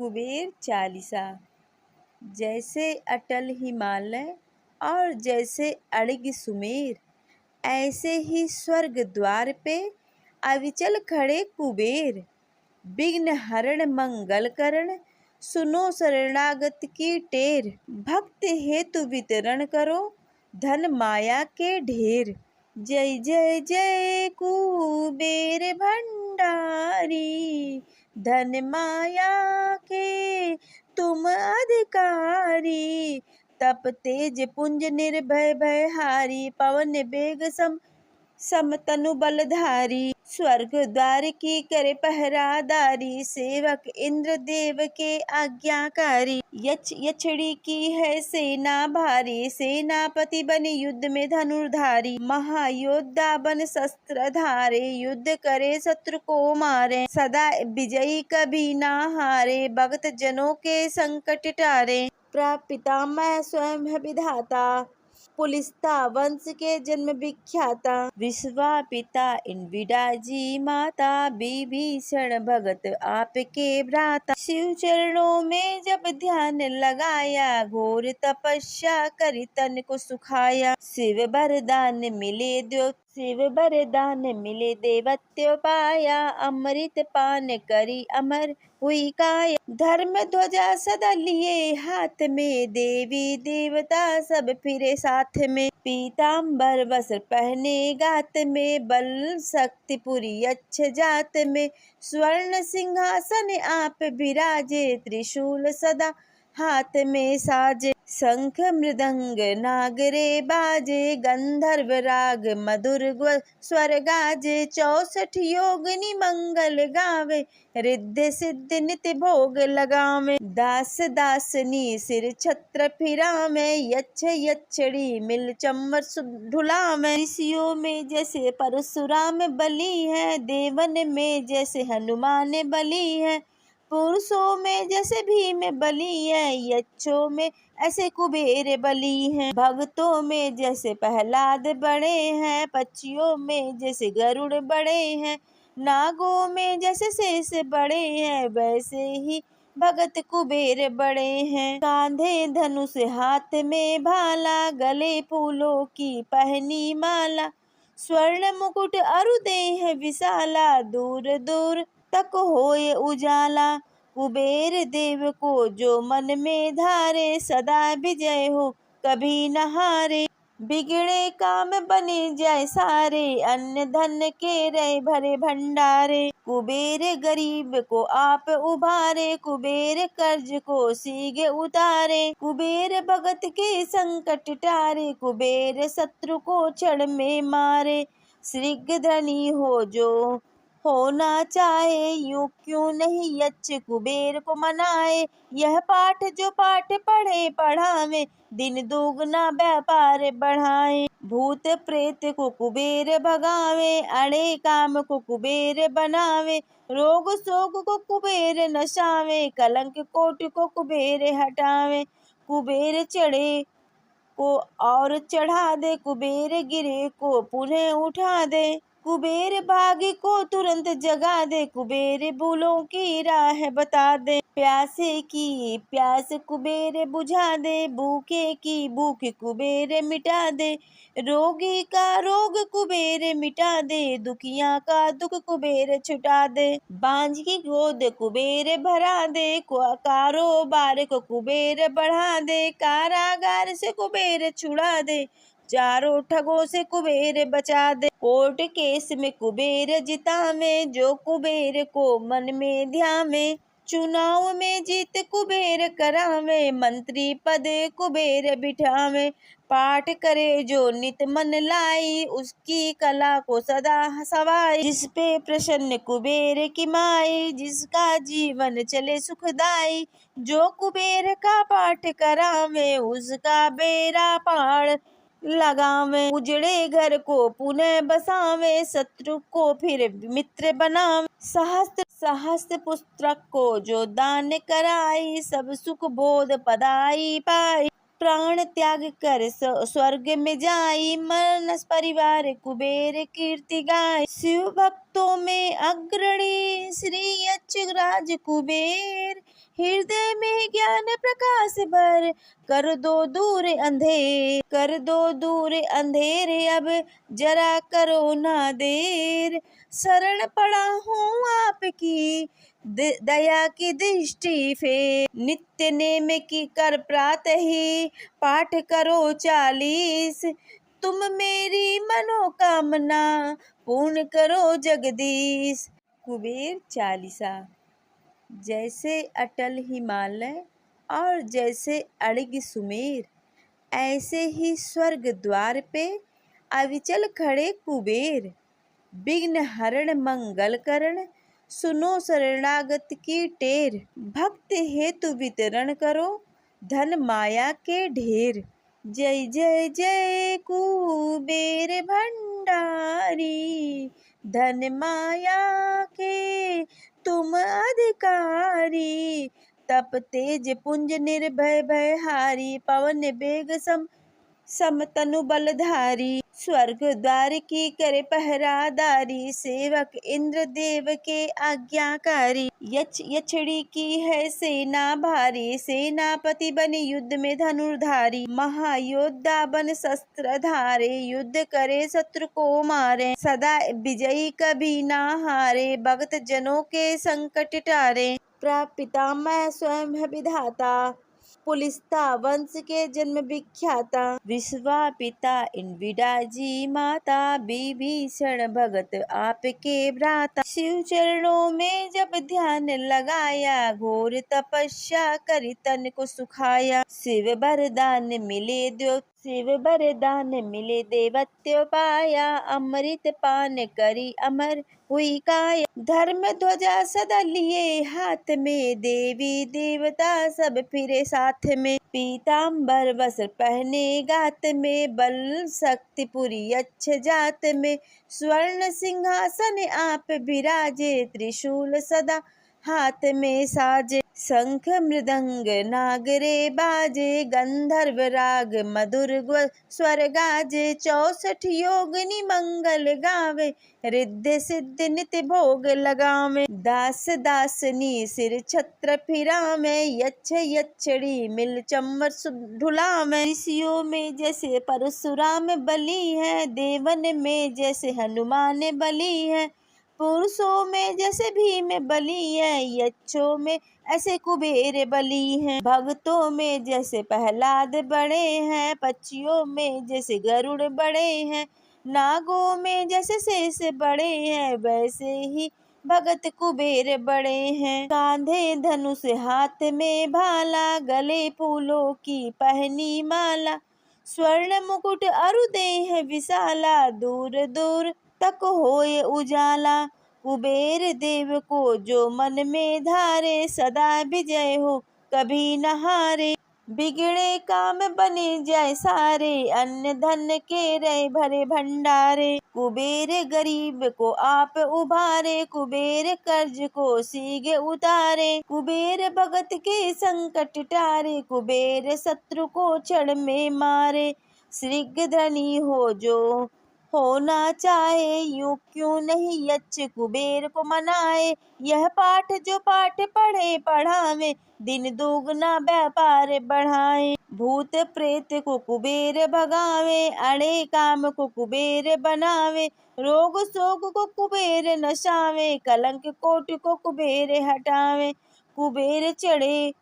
कुबेर चालीसा। जैसे अटल हिमालय और जैसे अड़िग सुमेर, ऐसे ही स्वर्ग द्वार पे अविचल खड़े कुबेर। विघ्न हरण मंगल करण, सुनो शरणागत की टेर। भक्त हेतु वितरण करो, धन माया के ढेर। जय जय जय कुबेर भंडारी, धन माया के तुम अधिकारी। तप तेज पुंज निर्भय भयहारी, पवन बेग समतनु बलधारी। स्वर्ग द्वार की करे पहरादारी, सेवक इंद्र देव के आज्ञाकारी। यक्षिणी की है सेना भारी, सेनापति बन युद्ध में धनुर्धारी। महायोद्धा बन शस्त्र धारे, युद्ध करे शत्रु को मारे। सदा विजयी कभी ना हारे, भक्त जनों के संकट टारे। प्रपितामह स्वयं है विधाता, पुलिस्ता वंश के जन्म विख्याता। विश्वापिता इनविदा जी माता, विभीषण भगत आपके भ्राता। शिव चरणों में जब ध्यान लगाया, घोर तपस्या करी तन को सुखाया। शिव वरदान मिले देवत्व पाया, अमृत पान करी अमर हुई काया। धर्म ध्वजा सदा लिए हाथ में, देवी देवता सब फिरे साथ में। पीताम्बर वस्त्र पहने गात में, बल शक्ति पुरी यक्ष जात में। स्वर्ण सिंहासन आप विराजे, त्रिशूल सदा हाथ में साजे। शंख मृदंग नागरे बाजे, गंधर्व राग मधुर स्वर गाजे। 64 योगिनी मंगल गावे, रिद्धि सिद्धि नित्य भोग लगावे। दास दासनी सिर छत्र फिरावे, यक्ष यक्षिणी मिल चम्मर ढुलावे। ऋषियों में जैसे परशुराम बली है, देवन में जैसे हनुमान बली है। पुरुषों में जैसे भीम बली है, यक्षों में ऐसे कुबेर बली हैं। भक्तों में जैसे प्रहलाद बड़े हैं, पक्षियों में जैसे गरुड़ बड़े हैं। नागों में जैसे शेष बड़े हैं, वैसे ही भगत कुबेर बड़े हैं। कांधे धनुष हाथ में भाला, गले फूलों की पहनी माला। स्वर्ण मुकुट अरु देह विशाला, दूर दूर तक होए उजाला। कुबेर देव को जो मन में धारे, सदा विजय हो कभी न हारे। बिगड़े काम बने जाए सारे, अन्न धन के रहे भरे भंडारे। कुबेर गरीब को आप उबारे, कुबेर कर्ज को शीघ्र उतारे। कुबेर भगत के संकट टारे, कुबेर शत्रु को क्षण में मारे। शीघ्र धनी हो जो होना चाहे, यूं क्यों नहीं यक्ष कुबेर को मनाए। यह पाठ जो पाठ पढ़े पढ़ावे, दिन दुगना व्यापार बढ़ाए। भूत प्रेत को कुबेर भगावे, अड़े काम को कुबेर बनावे। रोग शोक को कुबेर नशावे, कलंक कोटि को कुबेर हटावे। कुबेर चढ़े को और चढ़ा दे, कुबेर गिरे को पुनः उठा दे। कुबेर भागी को तुरंत जगा दे, कुबेर भूलों की राह बता दे। प्यासे की प्यास कुबेर बुझा दे, भूखे की भूख कुबेर मिटा दे। रोगी का रोग कुबेर मिटा दे, दुखिया का दुख कुबेर छुटा दे। बांझ की गोद कुबेर भरा दे, कारोबार को कुबेर बढ़ा दे। कारागार से कुबेर छुड़ा दे, चारों ठगों से कुबेर बचा दे। कोर्ट केस में कुबेर जितावे, जो कुबेर को मन में ध्यावे। चुनाव में जीत कुबेर करावे, मंत्री पद कुबेर बिठावे। पाठ करे जो नित मन लाई, उसकी कला को सदा सवाई। जिस पे प्रसन्न कुबेर की माई, जिसका जीवन चले सुखदाई। जो कुबेर का पाठ करावे, उसका बेड़ा पार लगावे। उजड़े घर को पुनः बसावे, शत्रु को फिर मित्र बनावे। सहस्त्र पुस्तक को जो दान कराई, सब सुख बोध पदाई पाई। प्राण त्याग कर स्वर्ग में जाई, मानस परिवार कुबेर कीर्ति गाय। शिव भक्तों में अग्रणी श्री यक्षराज कुबेर, हृदय में ज्ञान प्रकाश भर कर दो दूर अंधेरे, अब जरा करो ना देर। शरण पड़ा हूँ आपकी दया की दृष्टि फेर, नित्य नेम की कर प्रातः ही पाठ करो 40। तुम मेरी मनोकामना पूर्ण करो जगदीश। कुबेर चालीसा। जैसे अटल हिमालय और जैसे अड़िग सुमेर, ऐसे ही स्वर्ग द्वार पे अविचल खड़े कुबेर। विघ्न हरण मंगल करण, सुनो शरणागत की टेर। भक्त हेतु वितरण करो धन माया के ढेर। जय जय जय कुबेर भंडारी, धन माया के तुम अधिकारी। तप तेज पुंज निर्भय भयहारी, पवन बेग समतनु बलधारी। स्वर्ग द्वार की करे पहरादारी, सेवक इंद्र देव के आज्ञाकारी। यक्षिणी की है सेना भारी, सेनापति बन युद्ध में धनुर्धारी। महायोद्धा बन शस्त्र धारे, युद्ध करे शत्रु को मारे। सदा विजयी कभी ना हारे, भक्त जनों के संकट टारे। प्रपितामह स्वयं है विधाता, पुलिस्ता वंश के जन्म विख्याता। विश्वापिता इनविडा जी माता, विभीषण भगत आपके भ्राता। शिव चरणों में जब ध्यान लगाया, घोर तपस्या करी तन को सुखाया। शिव वरदान मिले देवत्व पाया, अमृत पान करी अमर हुई काया। धर्म ध्वजा सदा लिए हाथ में, देवी देवता सब फिरे साथ में। पीताम्बर वस्त्र पहने गात में, बल शक्ति पुरी यक्ष जात में। स्वर्ण सिंहासन आप विराजे, त्रिशूल सदा हाथ में साजे। शंख मृदंग नागरे बाजे, गंधर्व राग मधुर स्वर गाजे। 64 योगिनी मंगल गावे, रिद्धि सिद्धि नित्य भोग लगावे। दास दासनी सिर छत्र फिरावे, यक्ष यक्षिणी मिल चम्मर ढुलावे। ऋषियों में जैसे परशुराम बली है, देवन में जैसे हनुमान बली है। पुरुषों में जैसे भीम बली है, यक्षों में ऐसे कुबेर बली हैं। भक्तों में जैसे प्रहलाद बड़े हैं, पक्षियों में जैसे गरुड़ बड़े हैं। नागों में जैसे शेष बड़े हैं, वैसे ही भगत कुबेर बड़े हैं। कांधे धनुष हाथ में भाला, गले फूलों की पहनी माला। स्वर्ण मुकुट अरु देह विशाला, दूर दूर तक होए उजाला। कुबेर देव को जो मन में धारे, सदा विजय हो कभी न हारे। बिगड़े काम बने जाए सारे, अन्न धन के रहे भरे भंडारे। कुबेर गरीब को आप उबारे, कुबेर कर्ज को शीघ्र उतारे। कुबेर भगत के संकट टारे, कुबेर शत्रु को क्षण में मारे। शीघ्र धनी हो जो होना चाहे, यूं क्यों नहीं यक्ष कुबेर को मनाए। यह पाठ जो पाठ पढ़े पढ़ावे, दिन दुगना व्यापार बढ़ाए। भूत प्रेत को कुबेर भगावे, अड़े काम को कुबेर बनावे। रोग शोक को कुबेर नशावे, कलंक कोट को कुबेर हटावे। कुबेर चढ़े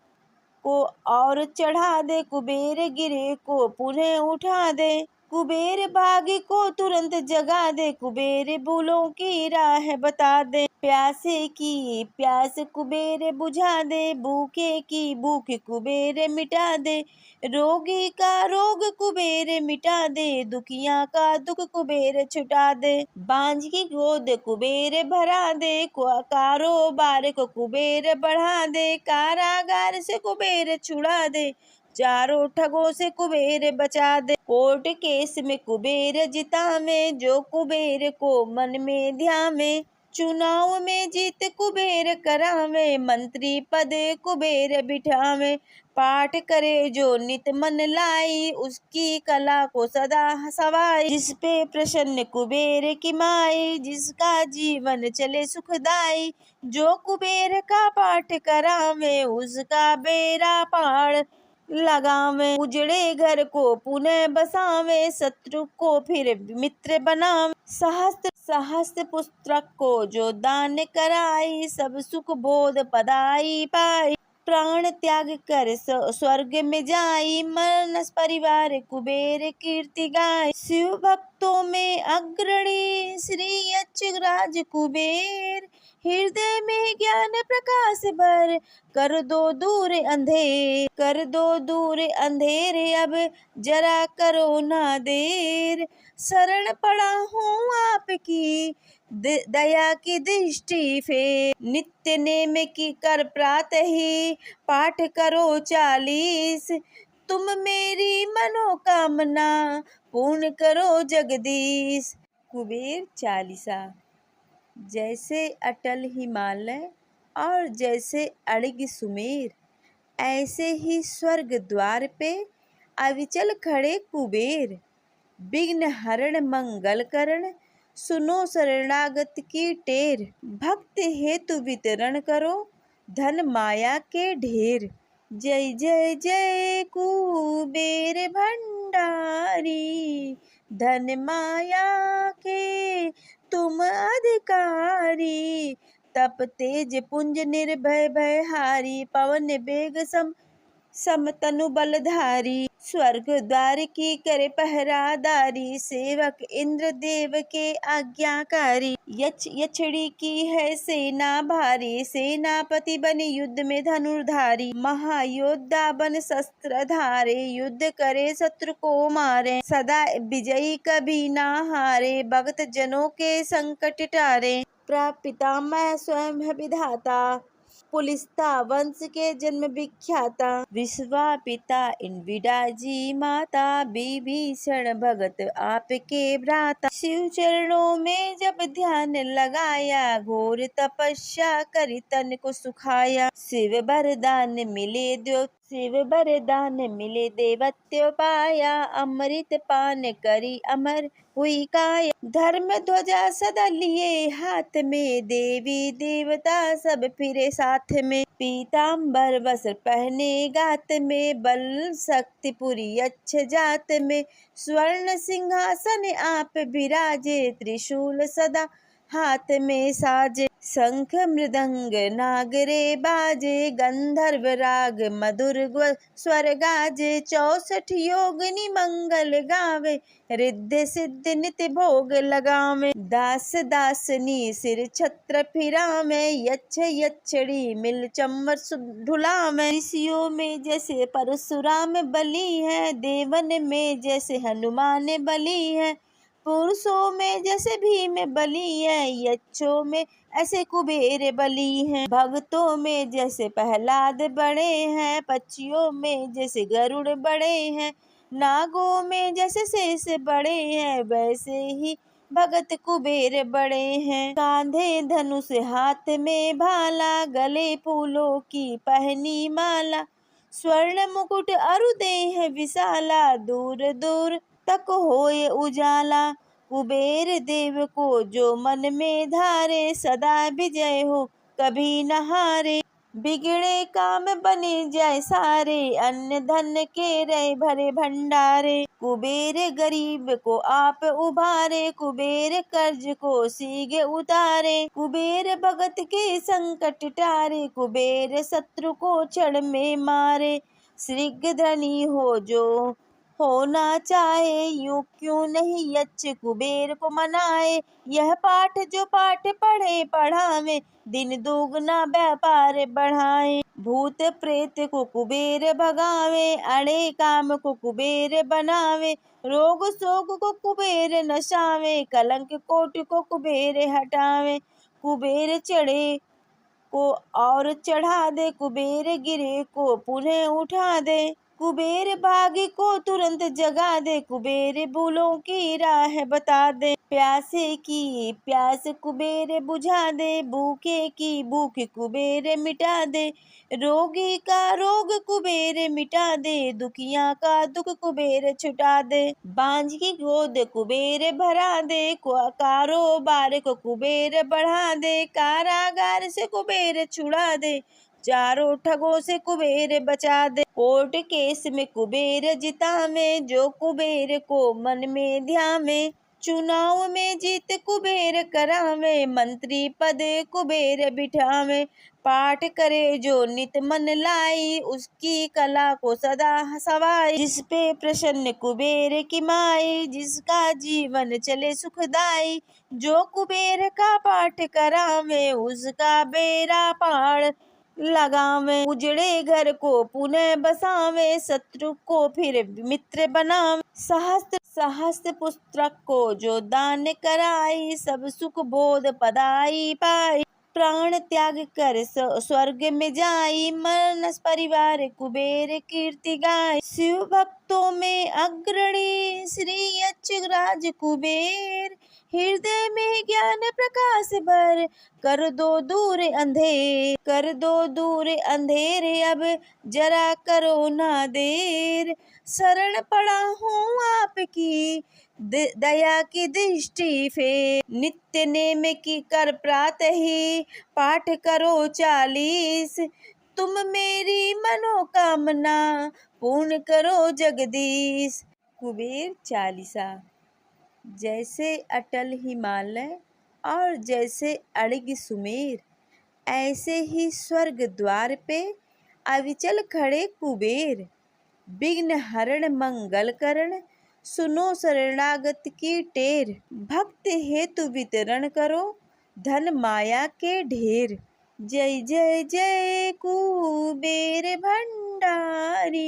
को और चढ़ा दे, कुबेर गिरे को पुनः उठा दे। कुबेर भागी को तुरंत जगा दे, कुबेर भूलों की राह बता दे। प्यासे की प्यास कुबेर बुझा दे, भूखे की भूख कुबेर मिटा दे। रोगी का रोग कुबेर मिटा दे, दुखिया का दुख कुबेर छुटा दे। बांझ की गोद कुबेर भरा दे, कारोबार को कुबेर बढ़ा दे। कारागार से कुबेर छुड़ा दे, चारों ठगों से कुबेर बचा दे। कोर्ट केस में कुबेर जितावे, जो कुबेर को मन में ध्यावे। चुनाव में जीत कुबेर करावे, मंत्री पद कुबेर बिठावे। पाठ करे जो नित मन लाई, उसकी कला को सदा सवाई। जिस पे प्रसन्न कुबेर की माई, जिसका जीवन चले सुखदाई। जो कुबेर का पाठ करावे, उसका बेड़ा पार लगावे। उजड़े घर को पुनः बसावे, शत्रु को फिर मित्र बनावे। सहस्त्र पुस्तक को जो दान कराई, सब सुख बोध पदाई पाई। प्राण त्याग कर स्वर्ग में जाई, मानस परिवार कुबेर कीर्ति गाय। शिव भक्तों में अग्रणी श्री यक्षराज कुबेर, हृदय में ज्ञान प्रकाश भर कर दो दूर अंधेरे अब जरा करो ना देर। शरण पड़ा हूँ आपकी दया की दृष्टि फेर, नित्य नेम की कर प्रातः ही पाठ करो 40। तुम मेरी मनोकामना पूर्ण करो जगदीश। कुबेर चालीसा। जैसे अटल हिमालय और जैसे अड़िग सुमेर, ऐसे ही स्वर्ग द्वार पे अविचल खड़े कुबेर। विघ्न हरण मंगल करण, सुनो शरणागत की टेर। भक्त हेतु वितरण करो, धन माया के ढेर। जय जय जय कुबेर भंडारी, धन माया के तुम अधिकारी। तप तेज पुंज निर्भय भयहारी, पवन बेग समतनु बलधारी। स्वर्ग द्वार की करे पहरादारी, सेवक इंद्र देव के आज्ञाकारी। यक्षिणी की है सेना भारी, सेनापति बने युद्ध में धनुर्धारी। महायोद्धा बन शस्त्र धारे, युद्ध करे शत्रु को मारे। सदा विजयी कभी ना हारे, भक्त जनों के संकट टारे। प्रपितामह स्वयं है विधाता, पुलिस्ता वंश के जन्म विख्याता। विश्वापिता इनविडा जी माता, विभीषण भगत आपके भ्राता। शिव चरणों में जब ध्यान लगाया, घोर तपस्या करी तन को सुखाया। शिव वरदान मिले देवत्व पाया, अमृत पान करी अमर हुई काया। धर्म ध्वजा सदा लिए हाथ में, देवी देवता सब फिरे साथ में। पीताम्बर वस्त्र पहने गात में, बल शक्ति पुरी यक्ष जात में। स्वर्ण सिंहासन आप विराजे, त्रिशूल सदा हाथ में साजे। शंख मृदंग नागरे बाजे, गंधर्व राग मधुर स्वर गाजे। 64 योगिनी मंगल गावे, रिद्धि सिद्धि नित्य भोग लगावे। दास दासनी सिर छत्र फिरावे, यक्ष यक्षिणी मिल चंवर ढुलावे। ऋषियों में जैसे परशुराम बली है, देवन में जैसे हनुमान बली है। पुरुषों में जैसे भीम बली है, यक्षों में ऐसे कुबेर बली हैं। भक्तों में जैसे प्रहलाद बड़े हैं, पक्षियों में जैसे गरुड़ बड़े हैं। नागों में जैसे शेष बड़े हैं, वैसे ही भगत कुबेर बड़े हैं। कांधे धनुष हाथ में भाला, गले फूलों की पहनी माला। स्वर्ण मुकुट अरु देह विशाला, दूर दूर तक होए उजाला। कुबेर देव को जो मन में धारे, सदा विजय हो कभी न हारे। बिगड़े काम बने जाए सारे, अन्न धन के रहे भरे भंडारे। कुबेर गरीब को आप उबारे, कुबेर कर्ज को शीघ्र उतारे। कुबेर भगत के संकट टारे, कुबेर शत्रु को क्षण में मारे। शीघ्र धनी हो जो होना चाहे, यूं क्यों नहीं यक्ष कुबेर को मनाए। यह पाठ जो पाठ पढ़े पढ़ावे, दिन दुगना व्यापार बढ़ाए। भूत प्रेत को कुबेर भगावे, अड़े काम को कुबेर बनावे। रोग शोक को कुबेर नशावे, कलंक कोट को कुबेर हटावे। कुबेर चढ़े को और चढ़ा दे, कुबेर गिरे को पुनः उठा दे। कुबेर भाग्य को तुरंत जगा दे, कुबेर भूलों की राह बता दे। प्यासे की प्यास कुबेर बुझा दे, भूखे की भूख कुबेर मिटा दे। रोगी का रोग कुबेर मिटा दे, दुखिया का दुख कुबेर छुटा दे। बांझ की गोद कुबेर भरा दे, कारोबार को कुबेर बढ़ा दे। कारागार से कुबेर छुड़ा दे, चारों ठगों से कुबेर बचा दे। कोर्ट केस में कुबेर जितावे, जो कुबेर को मन में ध्यावे। चुनाव में जीत कुबेर करावे, मंत्री पद कुबेर बिठावे। पाठ करे जो नित मन लाई, उसकी कला को सदा सवाई। जिस पे प्रसन्न कुबेर की माई, जिसका जीवन चले सुखदाई। जो कुबेर का पाठ करावे, उसका बेड़ा पार लगावे। उजड़े घर को पुनः बसावे, शत्रु को फिर मित्र बनावे। सहस्त्र पुस्तक को जो दान कराई, सब सुख बोध पदाई पाई। प्राण त्याग कर स्वर्ग में जाई, मानस परिवार कुबेर कीर्ति गाय। शिव भक्तों में अग्रणी श्री यक्षराज कुबेर, हृदय में ज्ञान प्रकाश भर कर दो दूर अंधेरे। अब जरा करो ना देर, शरण पड़ा हूँ आपकी दया की दृष्टि फेर। नित्य नेम की कर प्रातः ही, पाठ करो 40। तुम मेरी मनोकामना पूर्ण करो जगदीश। कुबेर चालीसा। जैसे अटल हिमालय और जैसे अड़िग सुमेर, ऐसे ही स्वर्ग द्वार पे अविचल खड़े कुबेर। विघ्न हरण मंगल करण, सुनो शरणागत की टेर। भक्त हेतु वितरण करो, धन माया के ढेर। जय जय जय कुबेर भंडारी,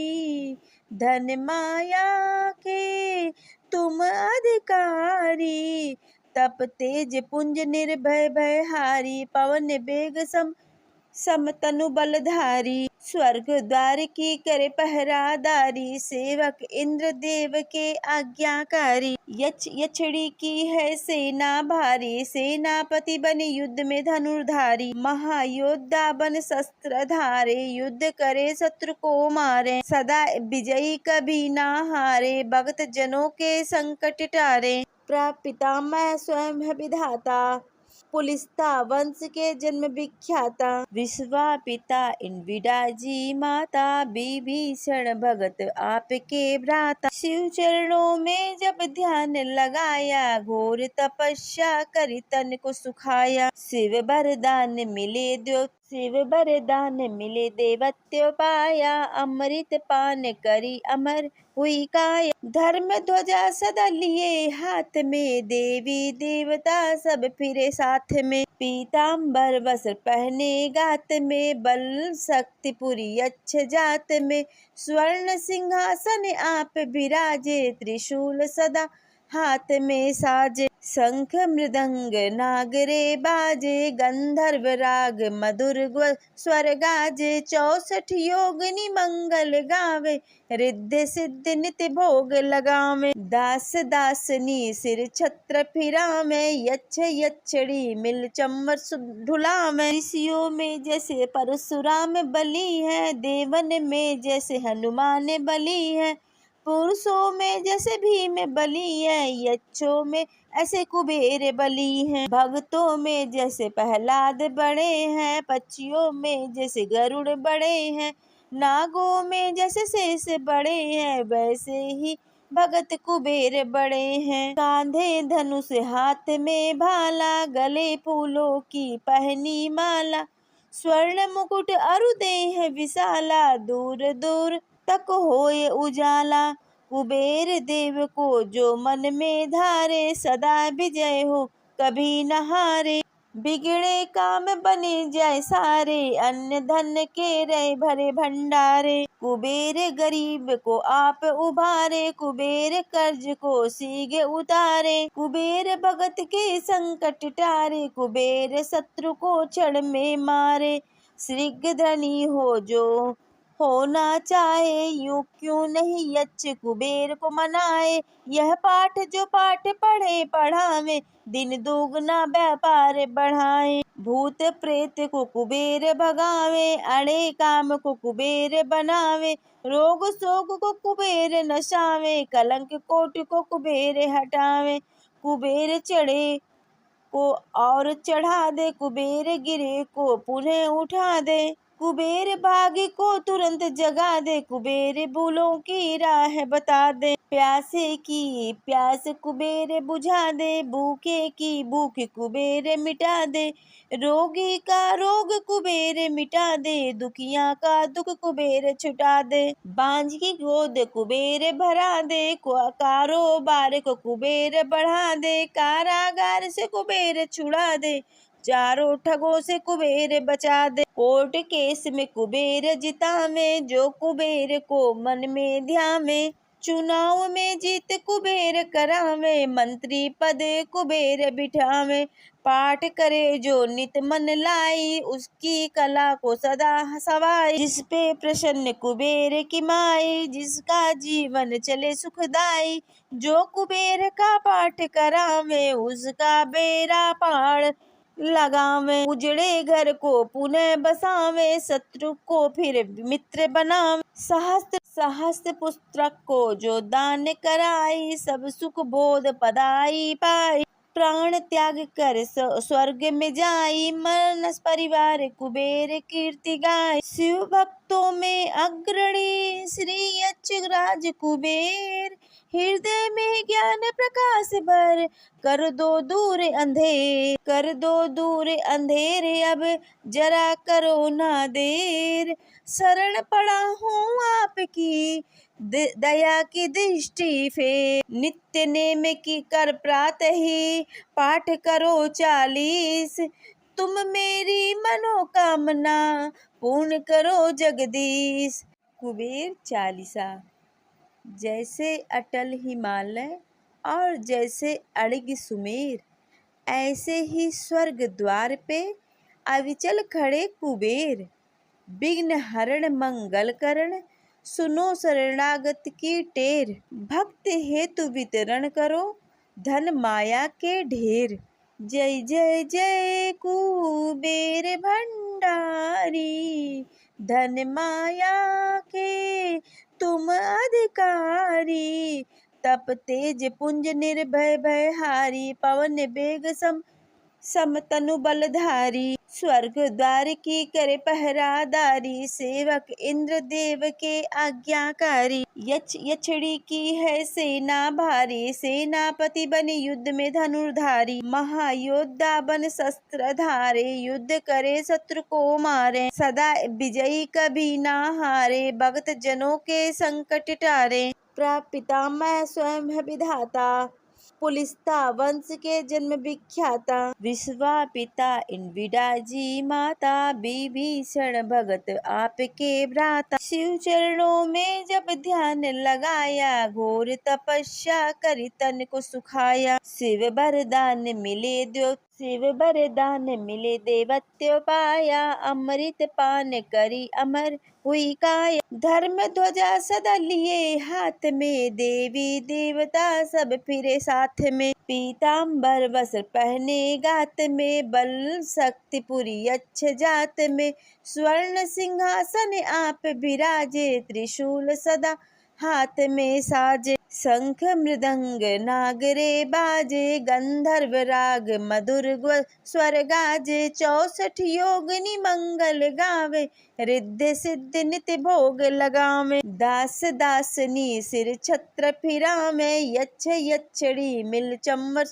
धन माया के तुम अधिकारी। तप तेज पुंज निर्भय भयहारी, पवन बेग समतनु बलधारी। स्वर्ग द्वार की करे पहरादारी, सेवक इंद्र देव के आज्ञाकारी। यक्षिणी की है सेना भारी, सेनापति बने युद्ध में धनुर्धारी। महायोद्धा बन शस्त्र धारे, युद्ध करे शत्रु को मारे। सदा विजयी कभी ना हारे, भक्त जनों के संकट टारे। प्रपितामह स्वयं है विधाता, पुलिस्ता वंश के जन्म विख्याता। विश्वापिता इनविडा जी माता, विभीषण भगत आपके भ्राता। शिव चरणों में जब ध्यान लगाया, घोर तपस्या करी तन को सुखाया। शिव वरदान मिले देवत्व पाया, अमृत पान करी अमर हुई काया। धर्म ध्वजा सदा लिए हाथ में, देवी देवता सब फिरे साथ में। पीताम्बर वस्त्र पहने गात में, बल शक्ति पुरी यक्ष जात में। स्वर्ण सिंहासन आप विराजे, त्रिशूल सदा हाथ में साजे। शंख मृदंग नागरे बाजे, गंधर्व राग मधुर स्वर गाजे। 64 योगिनी मंगल गावे, रिद्धि सिद्धि नित्य भोग लगावे। दास दासनी सिर छत्र फिरावे, यक्ष यक्षिणी मिल चंवर ढुलावे। ऋषियों में जैसे परशुराम बली है, देवन में जैसे हनुमान बली है। पुरुषों में जैसे भीम बली है, यक्षों में ऐसे कुबेर बली हैं। भक्तों में जैसे प्रहलाद बड़े हैं, पक्षियों में जैसे गरुड़ बड़े हैं। नागों में जैसे शेष बड़े हैं, वैसे ही भगत कुबेर बड़े हैं। कांधे धनुष हाथ में भाला, गले फूलों की पहनी माला। स्वर्ण मुकुट अरु देह विशाला, दूर दूर तक होए उजाला। कुबेर देव को जो मन में धारे, सदा विजय हो कभी न हारे। बिगड़े काम बने जाए सारे, अन्न धन के रहे भरे भंडारे। कुबेर गरीब को आप उबारे, कुबेर कर्ज को सीगे उतारे। कुबेर भगत के संकट टारे, कुबेर शत्रु को क्षण में मारे। शीघ्र धनी होना चाहे, यूं क्यों नहीं यक्ष कुबेर को मनाए। यह पाठ जो पाठ पढ़े पढ़ावे, दिन दुगना व्यापार बढ़ाए। भूत प्रेत को कुबेर भगावे, अड़े काम को कुबेर बनावे। रोग शोक को कुबेर नशावे, कलंक कोट को कुबेर हटावे। कुबेर चढ़े को और चढ़ा दे, कुबेर गिरे को पुनः उठा दे। कुबेर भागी को तुरंत जगा दे, कुबेर भूलों की राह बता दे। प्यासे की प्यास कुबेर बुझा दे, भूखे की भूख कुबेर मिटा दे। रोगी का रोग कुबेर मिटा दे, दुखिया का दुख कुबेर छुटा दे। बांझ की गोद कुबेर भरा दे, कारोबार को कुबेर बढ़ा दे। कारागार से कुबेर छुड़ा दे, चारों ठगों से कुबेर बचा दे। कोर्ट केस में कुबेर जितावे, जो कुबेर को मन में ध्यावे। चुनाव में जीत कुबेर करावे, मंत्री पद कुबेर बिठावे। पाठ करे जो नित मन लाई, उसकी कला को सदा सवाई। जिस पे प्रसन्न कुबेर की माई, जिसका जीवन चले सुखदाई। जो कुबेर का पाठ करावे, उसका बेड़ा पार लगावे। उजड़े घर को पुनः बसावे, शत्रु को फिर मित्र बनावे। सहस्त्र पुस्तक को जो दान कराई, सब सुख बोध पदाई पाई। प्राण त्याग कर स्वर्ग में जाई, मानस परिवार कुबेर कीर्ति गाय। शिव भक्तों में अग्रणी श्री यक्ष राज कुबेर, हृदय में ज्ञान प्रकाश भर, कर दो दूर अंधेरे, अब जरा करो ना देर। शरण पड़ा हूँ आपकी, दया की दृष्टि फेर। नित्य नेम की कर प्रातः ही, पाठ करो 40। तुम मेरी मनोकामना पूर्ण करो जगदीश। कुबेर चालीसा। जैसे अटल हिमालय और जैसे अड़िग सुमेर, ऐसे ही स्वर्ग द्वार पे अविचल खड़े कुबेर। विघ्न हरण मंगल करण, सुनो शरणागत की टेर। भक्त हेतु वितरण करो, धन माया के ढेर। जय जय जय कुबेर भंडारी, धन माया के तुम अधिकारी। तप तेज पुंज निर्भय भयहारी, पवन बेग समतनु बलधारी। स्वर्ग द्वार की करे पहरादारी, सेवक इंद्र देव के आज्ञाकारी। यक्षिणी की है सेना भारी, सेनापति बने युद्ध में धनुर्धारी। महायोद्धा बन शस्त्र धारे, युद्ध करे शत्रु को मारे। सदा विजयी कभी ना हारे, भक्त जनों के संकट टारे। प्रपितामह स्वयं है विधाता, पुलिस्ता वंश के जन्म विख्याता। विश्वापिता इनविडा जी माता, विभीषण भगत आपके भ्राता। शिव चरणों में जब ध्यान लगाया, घोर तपस्या करी तन को सुखाया। शिव वरदान मिले देवत्व पाया, अमृत पान करी अमर हुई काया। धर्म ध्वजा सदा लिए हाथ में, देवी देवता सब फिरे साथ में। पीताम्बर वस्त्र पहने गात में, बल शक्ति पुरी यक्ष जात में। स्वर्ण सिंहासन आप विराजे, त्रिशूल सदा हाथ में साजे। शंख मृदंग नागरे बाजे, गंधर्व राग मधुर स्वर गाजे। 64 योगिनी मंगल गावे, रिद्धि सिद्धि नित्य भोग लगावे। दास दासनी सिर छत्र फिरावे, यक्ष यक्षिणी मिल चम्मर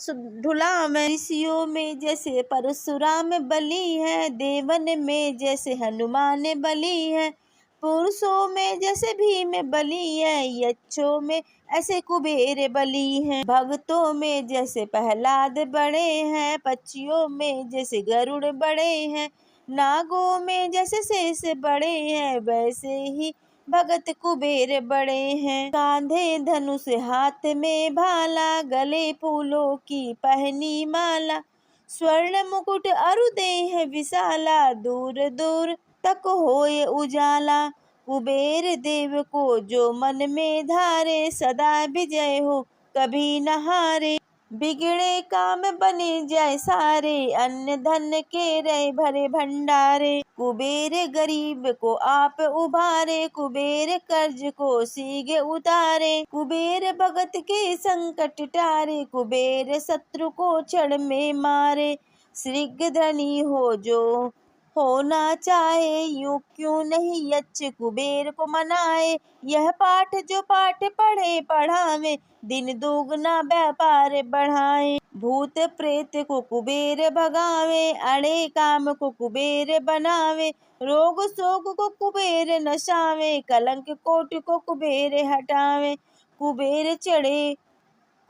ढुलावे। ऋषियों में जैसे परशुराम बली है, देवन में जैसे हनुमान बली है। पुरुषों में जैसे भीम बली है, यक्षों में ऐसे कुबेर बली हैं। भक्तों में जैसे प्रहलाद बड़े हैं, पक्षियों में जैसे गरुड़ बड़े हैं। नागों में जैसे शेष बड़े हैं, वैसे ही भगत कुबेर बड़े हैं। कांधे धनुष हाथ में भाला, गले फूलों की पहनी माला। स्वर्ण मुकुट अरु देह विशाला, दूर दूर तक होए उजाला। कुबेर देव को जो मन में धारे, सदा विजय हो कभी न हारे। बिगड़े काम बने जाए सारे, अन्न धन के रहे भरे भंडारे। कुबेर गरीब को आप उबारे, कुबेर कर्ज को सीगे उतारे। कुबेर भगत के संकट टारे, कुबेर शत्रु को क्षण में मारे। शीघ्र धनी हो जो होना चाहे, यूं क्यों नहीं यक्ष कुबेर को मनाए। यह पाठ जो पाठ पढ़े पढ़ावे, दिन दुगना व्यापार बढ़ाए। भूत प्रेत को कुबेर भगावे, अड़े काम को कुबेर बनावे। रोग शोक को कुबेर नशावे, कलंक कोट को कुबेर हटावे। कुबेर चढ़े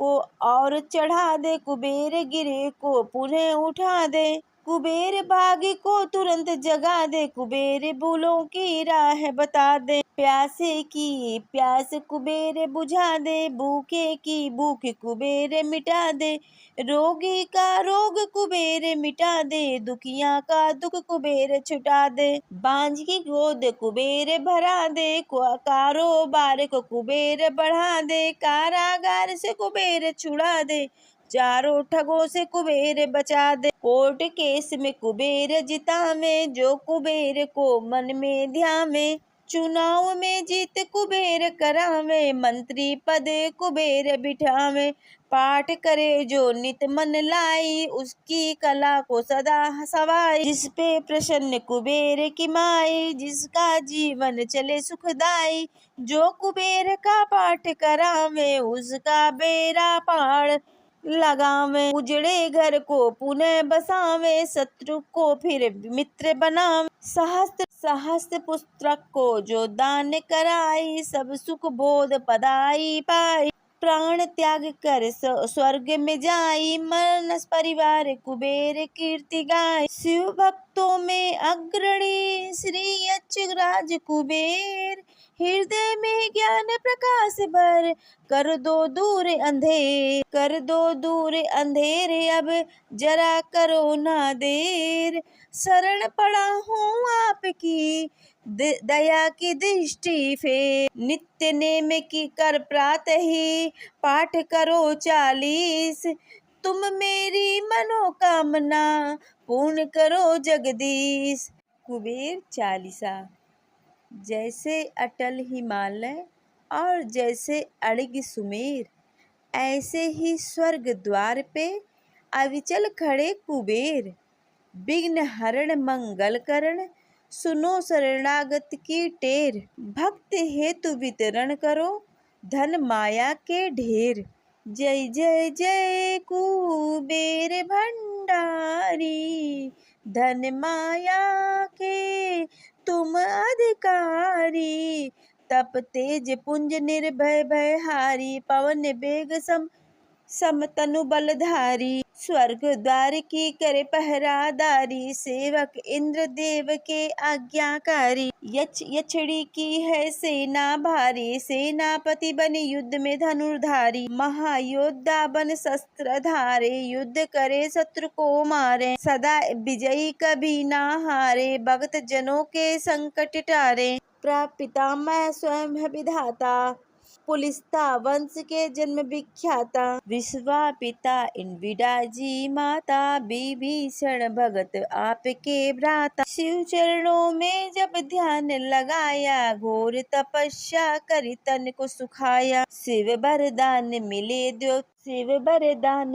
को और चढ़ा दे, कुबेर गिरे को पुनः उठा दे। कुबेर भागी को तुरंत जगा दे, कुबेर भूलों की राह बता दे। प्यासे की प्यास कुबेर बुझा दे, भूखे की भूख कुबेर मिटा दे। रोगी का रोग कुबेर मिटा दे, दुखिया का दुख कुबेर छुटा दे। बांझ की गोद कुबेर भरा दे, कारोबार को कुबेर बढ़ा दे। कारागार से कुबेर छुड़ा दे, चारों ठगों से कुबेर बचा दे। कोर्ट केस में कुबेर जितावे, जो कुबेर को मन में ध्यावे। चुनाव में जीत कुबेर करावे, मंत्री पद कुबेर बिठावे। पाठ करे जो नित मन लाई, उसकी कला को सदा सवाई। जिस पे प्रसन्न कुबेर की माई, जिसका जीवन चले सुखदाई। जो कुबेर का पाठ करावे, उसका बेड़ा पार लगावे। उजड़े घर को पुनः बसावे, शत्रु को फिर मित्र बनावे। सहस्त्र पुस्तक को जो दान कराई, सब सुख बोध पदाई पाई। प्राण त्याग कर स्वर्ग में जाई, मानस परिवार कुबेर कीर्ति गाय। शिव भक्तों में अग्रणी श्री यक्ष राज कुबेर, हृदय में ज्ञान प्रकाश भर, कर दो दूर अंधेरे, अब जरा करो ना देर। शरण पड़ा हूँ आपकी, दया की दृष्टि फेर। नित्य नेम की कर प्रातः ही, पाठ करो 40। तुम मेरी मनोकामना पूर्ण करो जगदीश। कुबेर चालीसा। जैसे अटल हिमालय और जैसे अड़िग सुमेर, ऐसे ही स्वर्ग द्वार पे अविचल खड़े कुबेर। विघ्न हरण मंगल करण, सुनो शरणागत की टेर। भक्त हेतु वितरण करो, धन माया के ढेर। जय जय जय कुबेर भंडारी, धन माया के तुम अधिकारी। तप तेज पुंज निर्भय भयहारी, पवन वेग समतनु बलधारी। स्वर्ग द्वार की करे पहरादारी, सेवक इंद्र देव के आज्ञाकारी। यक्षिणी की है सेना भारी, सेनापति बने युद्ध में धनुर्धारी। महायोद्धा बन शस्त्र धारे, युद्ध करे शत्रु को मारे। सदा विजयी कभी ना हारे, भक्त जनों के संकट टारे। प्रपितामह स्वयं है विधाता, पुलिस्ता वंश के जन्म विख्याता। विश्वापिता इनविडा जी माता, विभीषण भगत आपके भ्राता। शिव चरणों में जब ध्यान लगाया, घोर तपस्या करी तन को सुखाया। शिव वरदान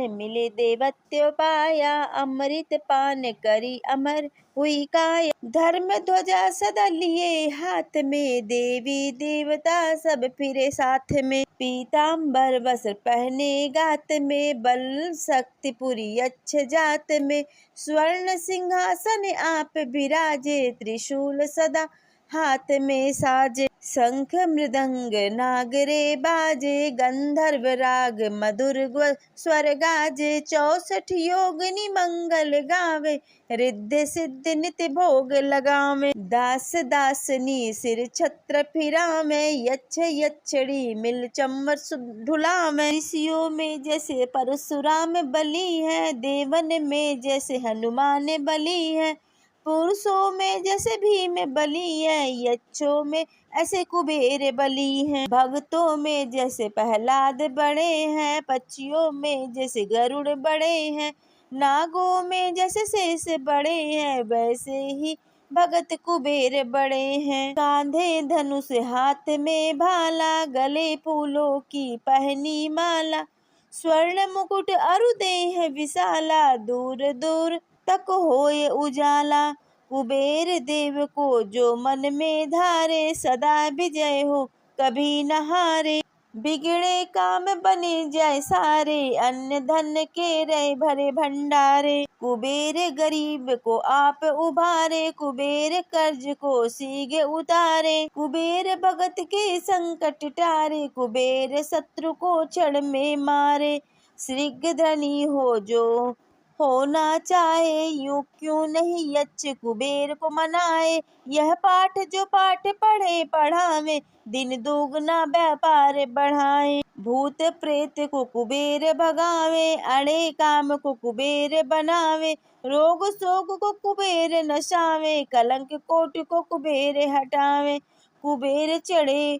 मिले देवत्व पाया, अमृत पान करी अमर हुई काया। धर्म ध्वजा सदा लिए हाथ में, देवी देवता सब फिरे साथ में। पीताम्बर वस्त्र पहने गात में, बल शक्ति पुरी यक्ष जात में। स्वर्ण सिंहासन आप विराजे, त्रिशूल सदा हाथ में साजे। शंख मृदंग नागरे बाजे, गंधर्व राग मधुर स्वर गाजे। 64 योगिनी मंगल गावे, रिद्धि सिद्धि नित्य भोग लगावे। दास दासनी सिर छत्र फिरावे, यक्ष यक्षिणी मिल चंवर ढुलावे। ऋषियों में जैसे परशुराम बली है, देवन में जैसे हनुमान बली है। पुरुषों में जैसे भीम बली है, यक्षों में ऐसे कुबेर बली हैं, भक्तों में जैसे प्रहलाद बड़े हैं, पक्षियों में जैसे गरुड़ बड़े हैं, नागों में जैसे शेष बड़े हैं, वैसे ही भगत कुबेर बड़े हैं। कांधे धनुष, हाथ में भाला, गले फूलों की पहनी माला, स्वर्ण मुकुट अरु देह विशाला, दूर दूर तक होए उजाला। कुबेर देव को जो मन में धारे, सदा विजय हो कभी न हारे। बिगड़े काम बने जाए सारे, अन्न धन के रहे भरे भंडारे। कुबेर गरीब को आप उबारे, कुबेर कर्ज को सीगे उतारे। कुबेर भगत के संकट टारे, कुबेर शत्रु को क्षण में मारे। शीघ्र धनी हो जो होना चाहे, यूं क्यों नहीं यक्ष कुबेर को मनाए। यह पाठ जो पाठ पढ़े पढ़ावे, दिन दुगना व्यापार बढ़ाए। भूत प्रेत को कुबेर भगावे, अड़े काम को कुबेर बनावे। रोग शोक को कुबेर नशावे, कलंक कोट को कुबेर हटावे। कुबेर चढ़े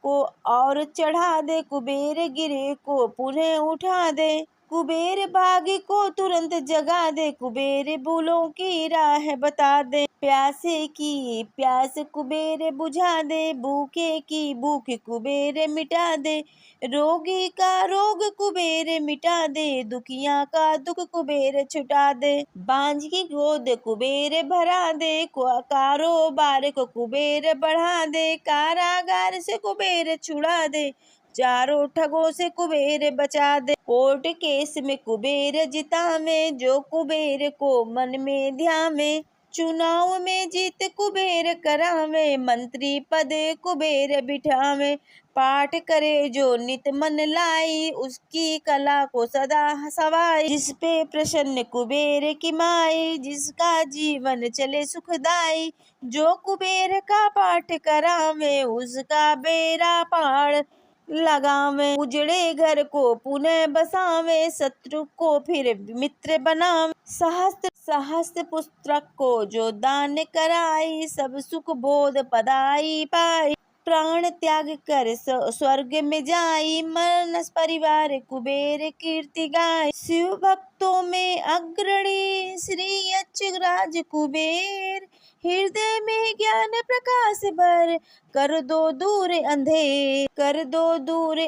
को और चढ़ा दे, कुबेर गिरे को पुनः उठा दे। कुबेर भागी को तुरंत जगा दे, कुबेर भूलों की राह बता दे। प्यासे की प्यास कुबेर बुझा दे, भूखे की भूख कुबेर मिटा दे। रोगी का रोग कुबेर मिटा दे, दुखिया का दुख कुबेर छुटा दे। बांझ की गोद कुबेर भरा दे, कारोबार को कुबेर बढ़ा दे। कारागार से कुबेर छुड़ा दे, चारों ठगों से कुबेर बचा दे। कोर्ट केस में कुबेर जितावे, जो कुबेर को मन में ध्यावे। चुनाव में जीत कुबेर करावे, मंत्री पद कुबेर बिठावे। पाठ करे जो नित मन लाई, उसकी कला को सदा सवाई। जिस पे प्रसन्न कुबेर की माई, जिसका जीवन चले सुखदाई। जो कुबेर का पाठ करावे, उसका बेड़ा पार लगावे। उजड़े घर को पुनः बसावे, शत्रु को फिर मित्र बनावे। सहस्त्र पुस्तक को जो दान कराई, सब सुख बोध पदाई पाई। प्राण त्याग कर स्वर्ग में जाई, मानस परिवार कुबेर कीर्ति गाय। शिव भक्तों में अग्रणी श्री यक्ष राज कुबेर, हृदय में ज्ञान प्रकाश भर, कर दो दूर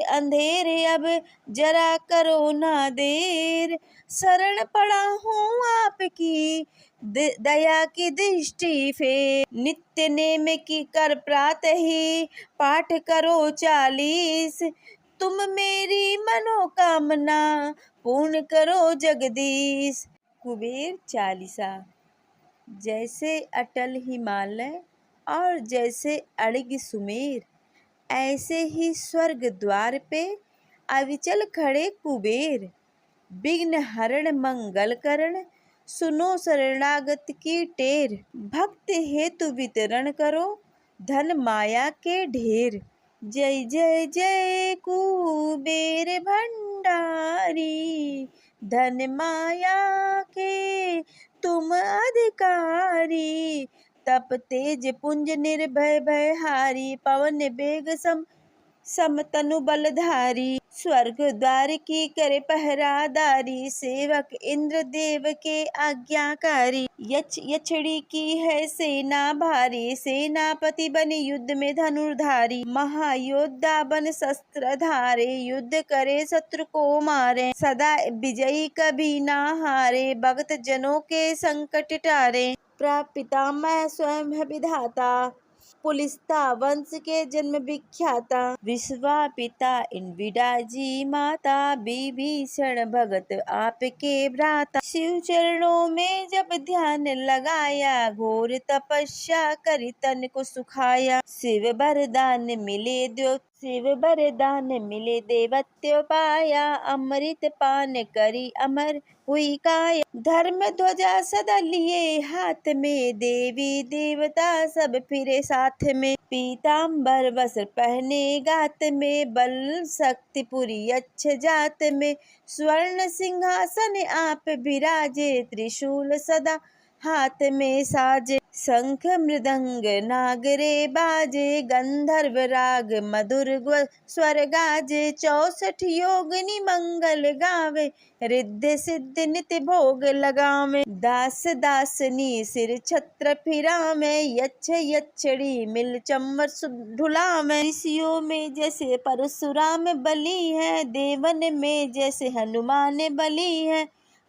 अंधेरे, अब जरा करो ना देर। शरण पड़ा हूँ आपकी, दया की दृष्टि फेर। नित्य नेम की कर प्रातः ही, पाठ करो 40। तुम मेरी मनोकामना पूर्ण करो जगदीश। कुबेर चालीसा। जैसे अटल हिमालय और जैसे अड़िग सुमेर, ऐसे ही स्वर्ग द्वार पे अविचल खड़े कुबेर। विघ्न हरण मंगल करण, सुनो शरणागत की टेर। भक्त हेतु वितरण करो, धन माया के ढेर। जय जय जय कुबेर भंडारी, धन माया के तुम अधिकारी। तप तेज पुंज निर्भय भयहारी, पवन बेग सम तनु बलधारी। स्वर्ग द्वार की करे पहरादारी, सेवक इंद्र देव के आज्ञाकारी। यक्षिणी की है सेना भारी, सेनापति बन युद्ध में धनुर्धारी। महायोद्धा बन शस्त्र धारे, युद्ध करे शत्रु को मारे। सदा विजयी कभी ना हारे, भक्त जनों के संकट टारे। प्रपितामह स्वयं है विधाता, पुलिस्ता वंश के जन्म विख्याता। विश्वापिता इनविडा जी माता, विभीषण भगत आपके भ्राता। शिव चरणों में जब ध्यान लगाया, घोर तपस्या करी तन को सुखाया। शिव वरदान मिले देवत्व पाया, अमृत पान करी अमर हुई काया। धर्म ध्वजा सदा लिए हाथ में, देवी देवता सब फिरे साथ में। पीताम्बर वस्त्र पहने गात में, बल शक्ति पुरी यक्ष जात में। स्वर्ण सिंहासन आप विराजे, त्रिशूल सदा हाथ में साजे, शंख मृदंग नागरे बाजे, गंधर्व राग मधुर स्वर गाजे, 64 योगिनी मंगल गावे, रिद्धि सिद्धि नित्य भोग लगावे, दास दासनी सिर छत्र फिरावे, यच्छ यच्छड़ी मिल चम्मर ढुलावे, ऋषियों में जैसे परशुराम बली है, देवन में जैसे हनुमान बली है,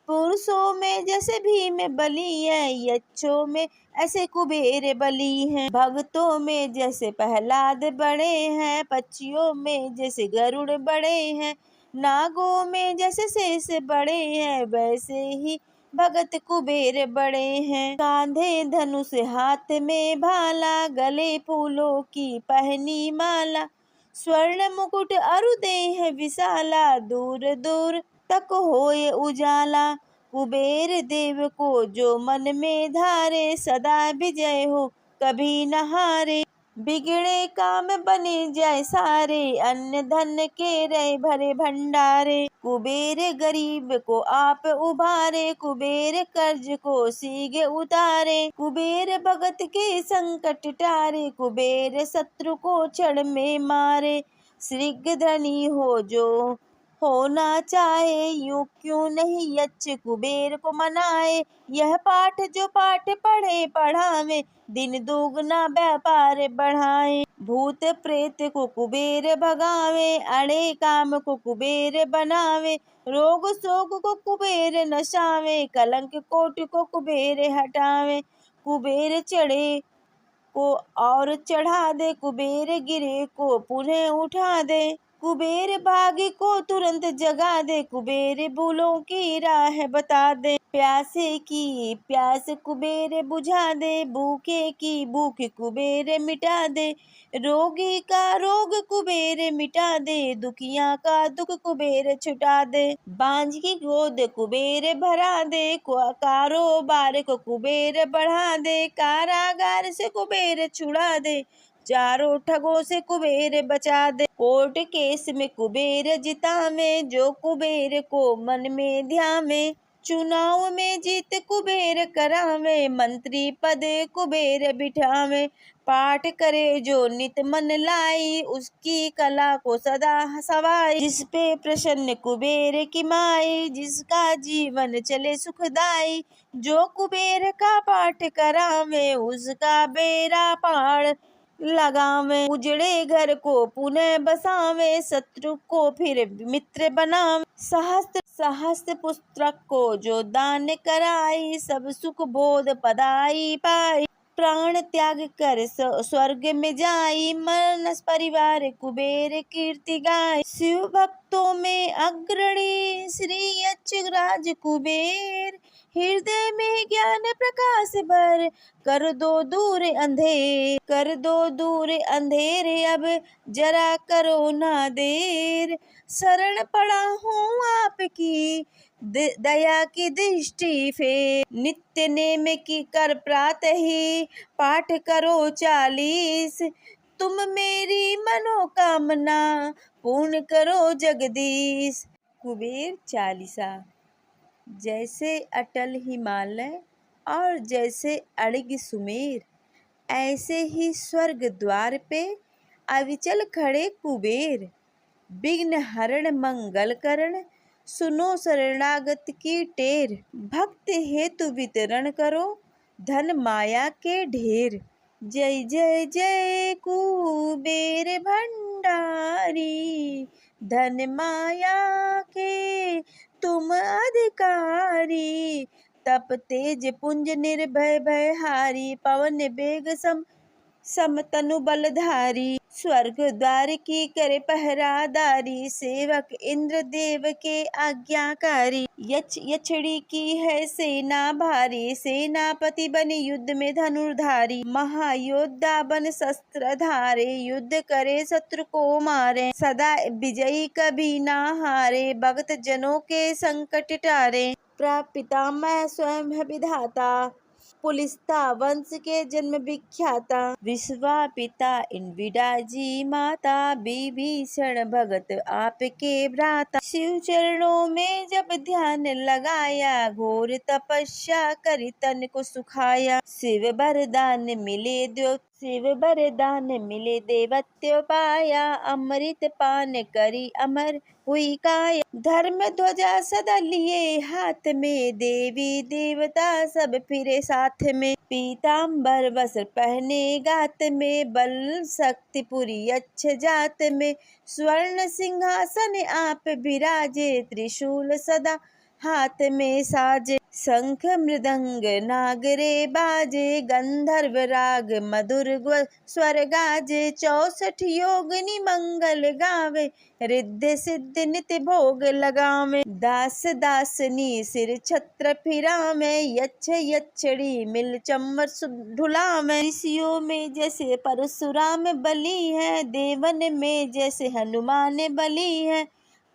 पुरुषों में जैसे भीम बली है, यक्षों में ऐसे कुबेर बली हैं, भक्तों में जैसे प्रहलाद बड़े हैं, पक्षियों में जैसे गरुड़ बड़े हैं, नागों में जैसे शेष बड़े हैं, वैसे ही भगत कुबेर बड़े हैं। कांधे धनुष हाथ में भाला, गले फूलों की पहनी माला, स्वर्ण मुकुट अरु देह विशाला, दूर दूर तक होए उजाला, कुबेर देव को जो मन में धारे, सदा विजय हो कभी न हारे, बिगड़े काम बने जाए सारे, अन्न धन के रहे भरे भंडारे, कुबेर गरीब को आप उबारे, कुबेर कर्ज को सीगे उतारे, कुबेर भगत के संकट टारे, कुबेर शत्रु को क्षण में मारे, शीघ्र धनी हो जो होना चाहे, यूं क्यों नहीं यक्ष कुबेर को मनाए, यह पाठ जो पाठ पढ़े पढ़ावे, दिन दुगना व्यापार बढ़ाए, भूत प्रेत को कुबेर भगावे, अड़े काम को कुबेर बनावे, रोग शोक को कुबेर नशावे, कलंक कोट को कुबेर हटावे, कुबेर चढ़े को और चढ़ा दे, कुबेर गिरे को पुनः उठा दे, कुबेर भागी को तुरंत जगा दे, कुबेर भूलों की राह बता दे, प्यासे की प्यास कुबेर बुझा दे, भूखे की भूख कुबेर मिटा दे, रोगी का रोग कुबेर मिटा दे, दुखिया का दुख कुबेर छुटा दे, बांझ की गोद कुबेर भरा दे, कारोबार को कुबेर बढ़ा दे, कारागार से कुबेर छुड़ा दे, चारों ठगों से कुबेर बचा दे, कोर्ट केस में कुबेर जितावे, जो कुबेर को मन में ध्यावे, चुनाव में जीत कुबेर करावे, मंत्री पद कुबेर बिठावे, पाठ करे जो नित मन लाई, उसकी कला को सदा सवाई, जिस पे प्रसन्न कुबेर की माई, जिसका जीवन चले सुखदाई, जो कुबेर का पाठ करावे, उसका बेड़ा पार लगावे, उजड़े घर को पुनः बसावे, शत्रु को फिर मित्र बनावे, सहस्त्र पुस्तक को जो दान कराई, सब सुख बोध पदाई पाई, प्राण त्याग कर स्वर्ग में जाई, मानस परिवार कुबेर कीर्ति गाय, शिव भक्तों में अग्रणी श्री यक्ष राज कुबेर, हृदय में ज्ञान प्रकाश भर, कर दो दूर अंधेरे, अब जरा करो ना देर, शरण पड़ा हूँ आपकी दया की दृष्टि फेर, नित्य नेम की कर प्रातः ही, पाठ करो 40, तुम मेरी मनोकामना पूर्ण करो जगदीश। कुबेर चालीसा। जैसे अटल हिमालय और जैसे अड़िग सुमेर, ऐसे ही स्वर्ग द्वार पे अविचल खड़े कुबेर, विघ्न हरण मंगल करण, सुनो शरणागत की टेर, भक्त हेतु वितरण करो धन माया के ढेर, जय जय जय कुबेर भंडारी, धन माया के तुम अधिकारी, तप तेज पुंज निर्भय भयहारी, पवन बेग समतनु बलधारी, स्वर्ग द्वार की करे पहरादारी, सेवक इंद्र देव के आज्ञाकारी, यक्षड़ी की है सेना भारी, सेनापति बने युद्ध में धनुर्धारी, महायोद्धा बन शस्त्र धारे, युद्ध करे शत्रु को मारे, सदा विजयी कभी ना हारे, भक्त जनों के संकट टारे, पितामह स्वयं है विधाता, पुलिस्ता वंश के जन्म विख्याता, विश्वापिता इनविडा जी माता, विभीषण भगत आपके भ्राता। शिव चरणों में जब ध्यान लगाया, घोर तपस्या करी तन को सुखाया। शिव वरदान मिले देवत्व पाया, अमृत पान करी अमर हुई काया। धर्म ध्वजा सदा लिए हाथ में, देवी देवता सब फिरे साथ में। पीताम्बर वस्त्र पहने गात में, बल शक्ति पुरी अच्छ जात में। स्वर्ण सिंहासन आप विराजे, त्रिशूल सदा हाथ में साजे। शंख मृदंग नागरे बाजे, गंधर्व राग मधुर स्वर गाजे। 64 योगिनी मंगल गावे, रिद्धि सिद्धि नित्य भोग लगावे। दास दासनी सिर छत्र फिरावे, यक्ष यक्षिणी मिल चम्मर ढुलावे। ऋषियों में जैसे परशुराम बली है, देवन में जैसे हनुमान बली है।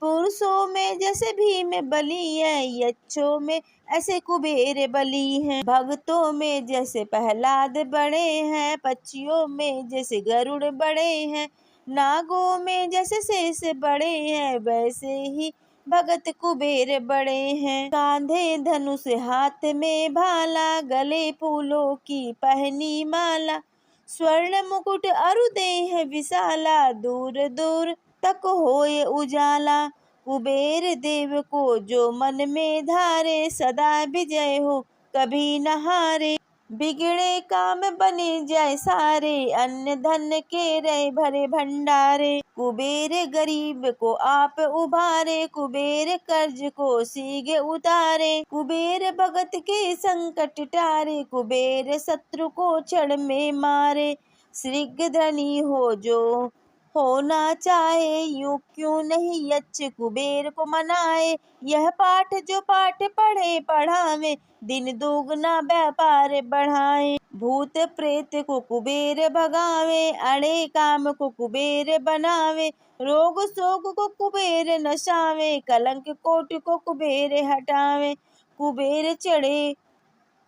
पुरुषों में जैसे भीम बली है, यक्षों में ऐसे कुबेर बली हैं। भक्तों में जैसे प्रहलाद बड़े हैं, पक्षियों में जैसे गरुड़ बड़े हैं। नागों में जैसे शेष बड़े हैं, वैसे ही भगत कुबेर बड़े हैं। कांधे धनुष हाथ में भाला, गले फूलों की पहनी माला। स्वर्ण मुकुट अरु देह विशाला, दूर दूर तक होए उजाला। कुबेर देव को जो मन में धारे, सदा विजय हो कभी न हारे। बिगड़े काम बने जाए सारे, अन्न धन के रहे भरे भंडारे। कुबेर गरीब को आप उबारे, कुबेर कर्ज को शीघ्र उतारे। कुबेर भगत के संकट टारे, कुबेर शत्रु को क्षण में मारे। शीघ्र धनी हो जो होना चाहे, यूं क्यों नहीं यक्ष कुबेर को मनाए। यह पाठ जो पाठ पढ़े पढ़ावे, दिन दुगना व्यापार बढ़ाए। भूत प्रेत को कुबेर भगावे, अड़े काम को कुबेर बनावे। रोग शोक को कुबेर नशावे, कलंक कोट को कुबेर हटावे। कुबेर चढ़े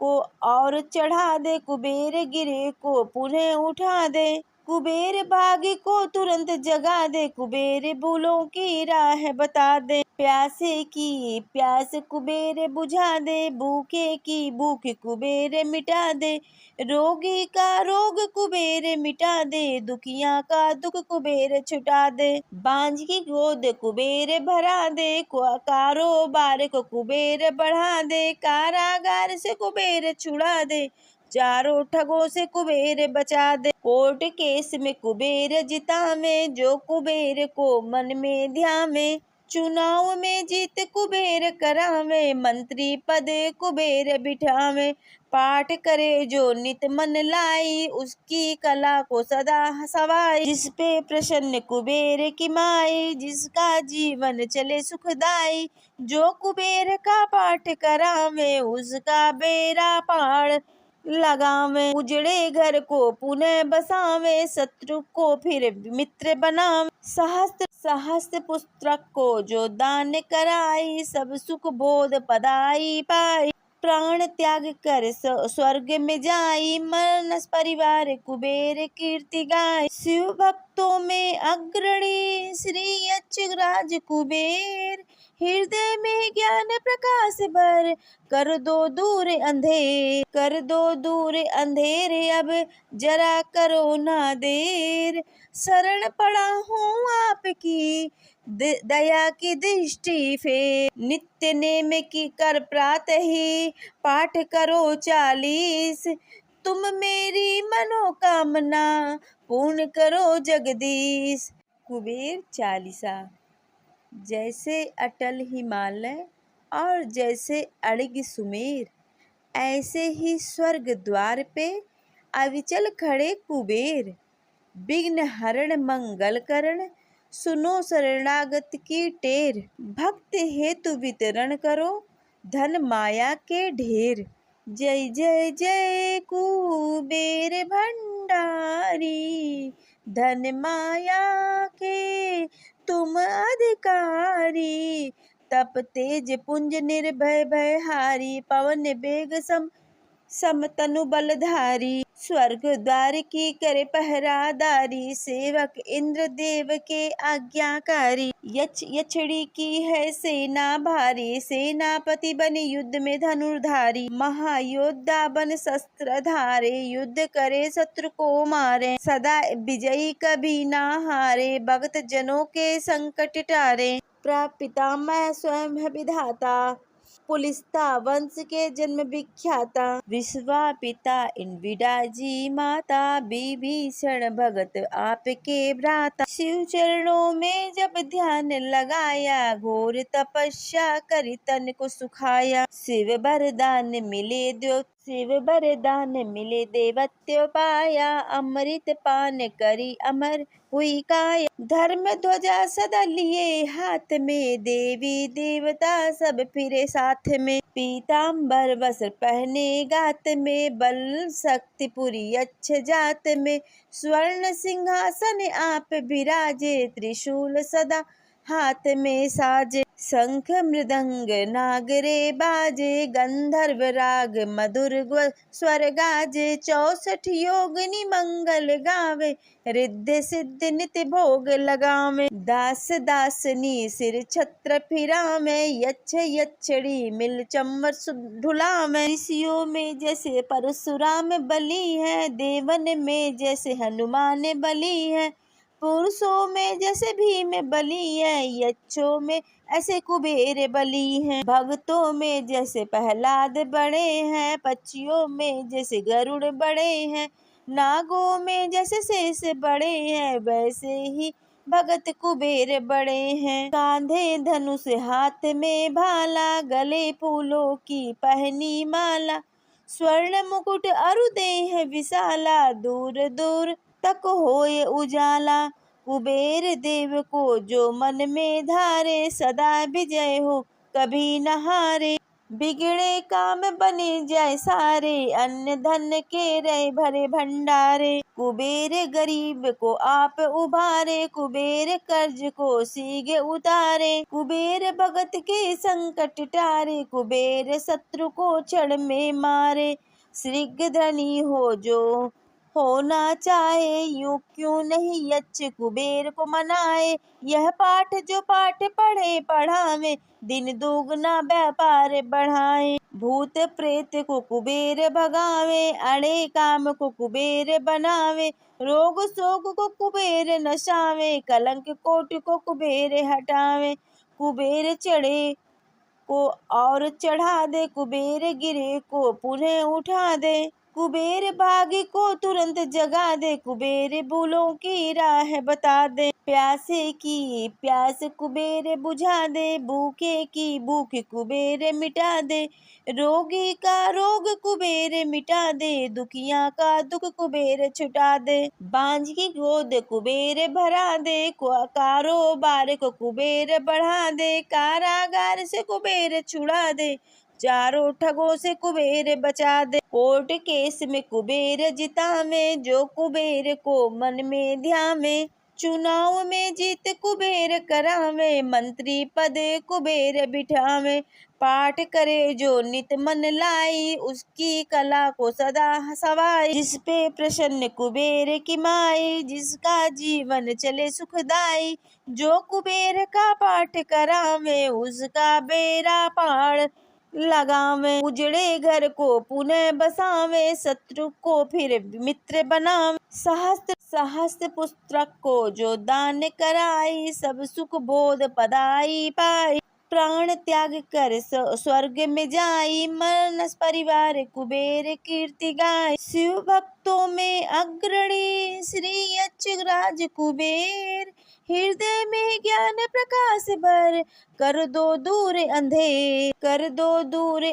को और चढ़ा दे, कुबेर गिरे को पुनः उठा दे। कुबेर भागी को तुरंत जगा दे, कुबेर भूलों की राह बता दे। प्यासे की प्यास कुबेर बुझा दे, भूखे की भूख कुबेर मिटा दे। रोगी का रोग कुबेर मिटा दे, दुखिया का दुख कुबेर छुटा दे। बांझ की गोद कुबेर भरा दे, कारोबार को कुबेर बढ़ा दे। कारागार से कुबेर छुड़ा दे, चारों ठगों से कुबेर बचा दे। कोर्ट केस में कुबेर जितावे, जो कुबेर को मन में ध्यावे। चुनाव में जीत कुबेर करावे, मंत्री पद कुबेर बिठावे। पाठ करे जो नित मन लाई, उसकी कला को सदा सवाई। जिस पे प्रसन्न कुबेर की माई, जिसका जीवन चले सुखदाई। जो कुबेर का पाठ करावे, उसका बेड़ा पार लगावे। उजड़े घर को पुनः बसावे, शत्रु को फिर मित्र बनावे। सहस्त्र पुस्तक को जो दान कराई, सब सुख बोध पदाई पाई। प्राण त्याग कर स्वर्ग में जाई, मानस परिवार कुबेर कीर्ति गाय। शिव भक्तों में अग्रणी श्री यक्ष राज कुबेर, हृदय में ज्ञान प्रकाश भर कर दो दूर अंधेरे। अब जरा करो ना देर, शरण पड़ा हूँ आपकी दया की दृष्टि फेर। नित्य नेम की कर प्रातः ही, पाठ करो 40। तुम मेरी मनोकामना पूर्ण करो जगदीश। कुबेर चालीसा। जैसे अटल हिमालय और जैसे अड़िग सुमेर, ऐसे ही स्वर्ग द्वार पे अविचल खड़े कुबेर। विघ्न हरण मंगल करण, सुनो शरणागत की टेर। भक्त हेतु वितरण करो, धन माया के ढेर। जय जय जय कुबेर भंडारी, धन माया के तुम अधिकारी। तप तेज पुंज निर्भय भयहारी, पवन बेग सम समतनु बलधारी, स्वर्ग द्वार की करे पहरादारी, सेवक इंद्र देव के आज्ञाकारी, यछड़ी की है सेना भारी, सेनापति बने युद्ध में धनुर्धारी, महायोद्धा बन शस्त्र धारे, युद्ध करे शत्रु को मारे, सदा विजयी कभी ना हारे, भक्त जनों के संकट टारे, प्रपितामह स्वयं है विधाता, पुलिस्ता वंश के जन्म विख्याता, विश्वापिता इनविडा जी माता, विभीषण भगत आपके भ्राता, शिव चरणों में जब ध्यान लगाया, घोर तपस्या करी तन को सुखाया, शिव वरदान मिले देवत्व पाया, अमृत पान करी अमर हुई काया, धर्म ध्वजा सदा लिए हाथ में, देवी देवता सब फिरे साथ में, पीताम्बर वस्त्र पहने गात में, बल शक्ति पुरी अच्छ जात में, स्वर्ण सिंहासन आप विराजे, त्रिशूल सदा हाथ में साजे, शंख मृदंग नागरे बाजे, गंधर्व राग मधुर स्वर गाजे, 64 योगिनी मंगल गावे, रिद्धि सिद्धि नित्य भोग लगावे, दास दासनी सिर छत्र फिरावे, यछड़ी मिल चम्वर ढुलावे, ऋषियों में जैसे परशुराम बली है, देवन में जैसे हनुमान बली है, पुरुषों में जैसे भीम बली है, यक्षों में ऐसे कुबेर बली हैं, भक्तों में जैसे प्रहलाद बड़े हैं, पक्षियों में जैसे गरुड़ बड़े हैं, नागों में जैसे शेष बड़े हैं, वैसे ही भगत कुबेर बड़े हैं, कांधे धनुष हाथ में भाला, गले फूलों की पहनी माला, स्वर्ण मुकुट अरु देह विशाला, दूर दूर तक होए उजाला, कुबेर देव को जो मन में धारे, सदा विजय हो कभी न हारे, बिगड़े काम बने जाए सारे, अन्न धन के रहे भरे भंडारे, कुबेर गरीब को आप उबारे, कुबेर कर्ज को सीगे उतारे, कुबेर भगत के संकट टारे, कुबेर शत्रु को क्षण में मारे, शीघ्र धनी हो जो होना चाहे, यूं क्यों नहीं यक्ष कुबेर को मनाए, यह पाठ जो पाठ पढ़े पढ़ावे, दिन दुगना व्यापार बढ़ाए, भूत प्रेत को कुबेर भगावे, अड़े काम को कुबेर बनावे, रोग शोक को कुबेर नशावे, कलंक कोट को कुबेर हटावे, कुबेर चढ़े को और चढ़ा दे, कुबेर गिरे को पुनः उठा दे, कुबेर भागी को तुरंत जगा दे, कुबेर भूलों की राह बता दे, प्यासे की प्यास कुबेर बुझा दे, भूखे की भूख कुबेर मिटा दे, रोगी का रोग कुबेर मिटा दे, दुखिया का दुख कुबेर छुटा दे, बांझ की गोद कुबेर भरा दे, कारोबार को कुबेर बढ़ा दे, कारागार से कुबेर छुड़ा दे, चारों ठगों से कुबेर बचा दे, कोर्ट केस में कुबेर जितावे, जो कुबेर को मन में ध्यावे, चुनाव में जीत कुबेर करावे, मंत्री पद कुबेर बिठावे, पाठ करे जो नित मन लाई, उसकी कला को सदा सवाई, जिस पे प्रसन्न कुबेर की माई, जिसका जीवन चले सुखदाई, जो कुबेर का पाठ करावे, उसका बेड़ा पार लगावे, उजड़े घर को पुनः बसावे, शत्रु को फिर मित्र बनावे, सहस्त्र पुस्तक को जो दान कराई, सब सुख बोध पदाई पाई, प्राण त्याग कर स्वर्ग में जाई, मानस परिवार कुबेर कीर्ति गाय, शिव भक्तों में अग्रणी श्री यक्षराज कुबेर, हृदय में ज्ञान प्रकाश भर, कर दो दूर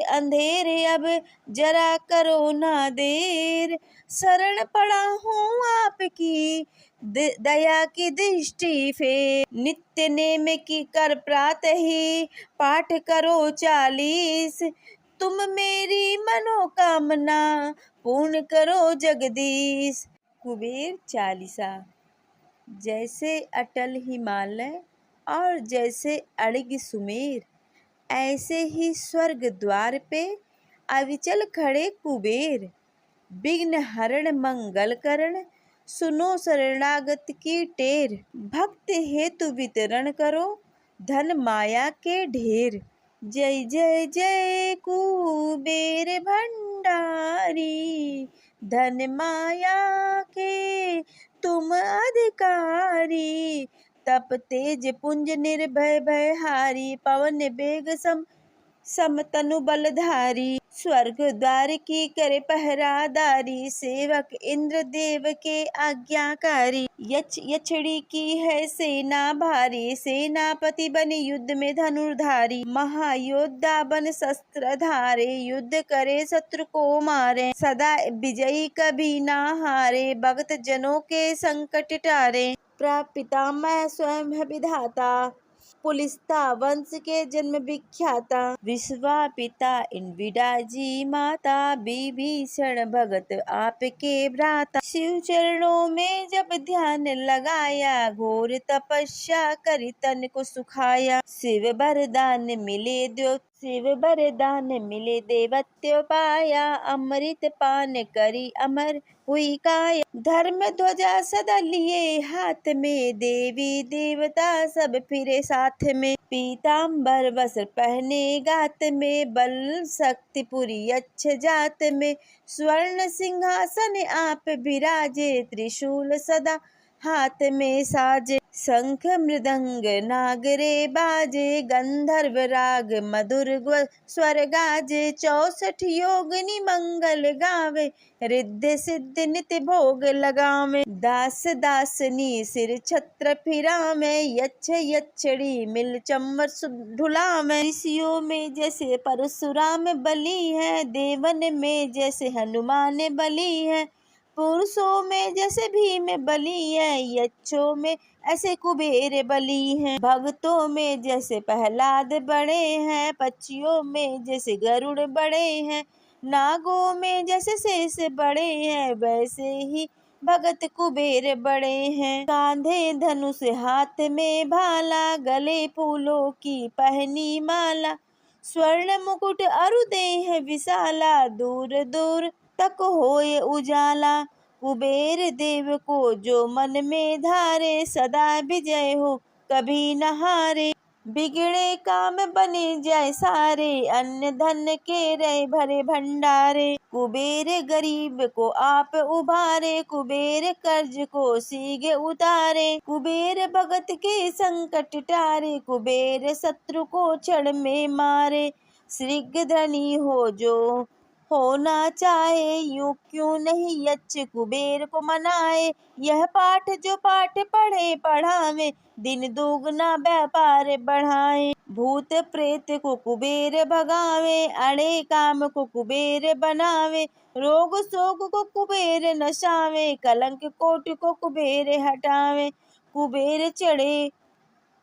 अंधेरे, अब जरा करो ना देर, शरण पड़ा हूँ आपकी दया की दृष्टि फेर, नित्य नेम की कर प्रातः ही, पाठ करो 40, तुम मेरी मनोकामना पूर्ण करो जगदीश। कुबेर चालीसा। जैसे अटल हिमालय और जैसे अड़िग सुमेर, ऐसे ही स्वर्ग द्वार पे अविचल खड़े कुबेर, विघ्न हरण मंगल करण, सुनो शरणागत की टेर। भक्त हेतु वितरण करो, धन माया के ढेर। जय जय जय कुबेर भंडारी, धन माया के तुम अधिकारी। तप तेज पुंज निर्भय भयहारी, पवन बेग समतनु बलधारी। स्वर्ग द्वार की करे पहरादारी, सेवक इंद्र देव के आज्ञाकारी। यक्षिणी की है सेना भारी, सेनापति बने युद्ध में धनुर्धारी। महायोद्धा बन शस्त्र धारे, युद्ध करे शत्रु को मारे। सदा विजयी कभी ना हारे, भक्त जनों के संकट टारे। प्रपितामह स्वयं है विधाता, पुलिस्ता वंश के जन्म विख्याता। विश्वापिता इनविडा जी माता, विभीषण भगत आपके भ्राता। शिव चरणों में जब ध्यान लगाया, घोर तपस्या करी तन को सुखाया। शिव वरदान मिले देवत्व पाया, अमृत पान करी अमर हुई काया। धर्म ध्वजा सदा लिए हाथ में, देवी देवता सब फिरे साथ में। पीताम्बर वस्त्र पहने गात में, बल शक्ति पुरी अच्छ जात में। स्वर्ण सिंहासन आप विराजे, त्रिशूल सदा हाथ में साजे। शंख मृदंग नागरे बाजे, गंधर्व राग मधुर स्वर गाजे। 64 योगिनी मंगल गावे, रिद्धि सिद्धि नित्य भोग लगावे। दास दासनी सिर छत्र फिरावे, यक्ष यक्षिणी मिल चंवर ढुलावे। ऋषियों में जैसे परशुराम बली है, देवन में जैसे हनुमान बली है। पुरुषों में जैसे भीम बली है, यक्षों में ऐसे कुबेर बली हैं। भक्तों में जैसे प्रहलाद बड़े हैं, पक्षियों में जैसे गरुड़ बड़े हैं। नागों में जैसे शेष बड़े हैं, वैसे ही भगत कुबेर बड़े हैं। कांधे धनुष हाथ में भाला, गले फूलों की पहनी माला। स्वर्ण मुकुट अरु देह विशाला, दूर दूर तक होए उजाला। कुबेर देव को जो मन में धारे, सदा विजय हो कभी न हारे। बिगड़े काम बने जाए सारे, अन्न धन के रहे भरे भंडारे। कुबेर गरीब को आप उबारे, कुबेर कर्ज को सीगे उतारे। कुबेर भगत के संकट टारे, कुबेर शत्रु को क्षण में मारे। शीघ्र धनी हो जो होना चाहे, यूं क्यों नहीं यक्ष कुबेर को मनाए। यह पाठ जो पाठ पढ़े पढ़ावे, दिन दुगना व्यापार बढ़ाए। भूत प्रेत को कुबेर भगावे, अड़े काम को कुबेर बनावे। रोग शोक को कुबेर नशावे, कलंक कोट को कुबेर हटावे। कुबेर चढ़े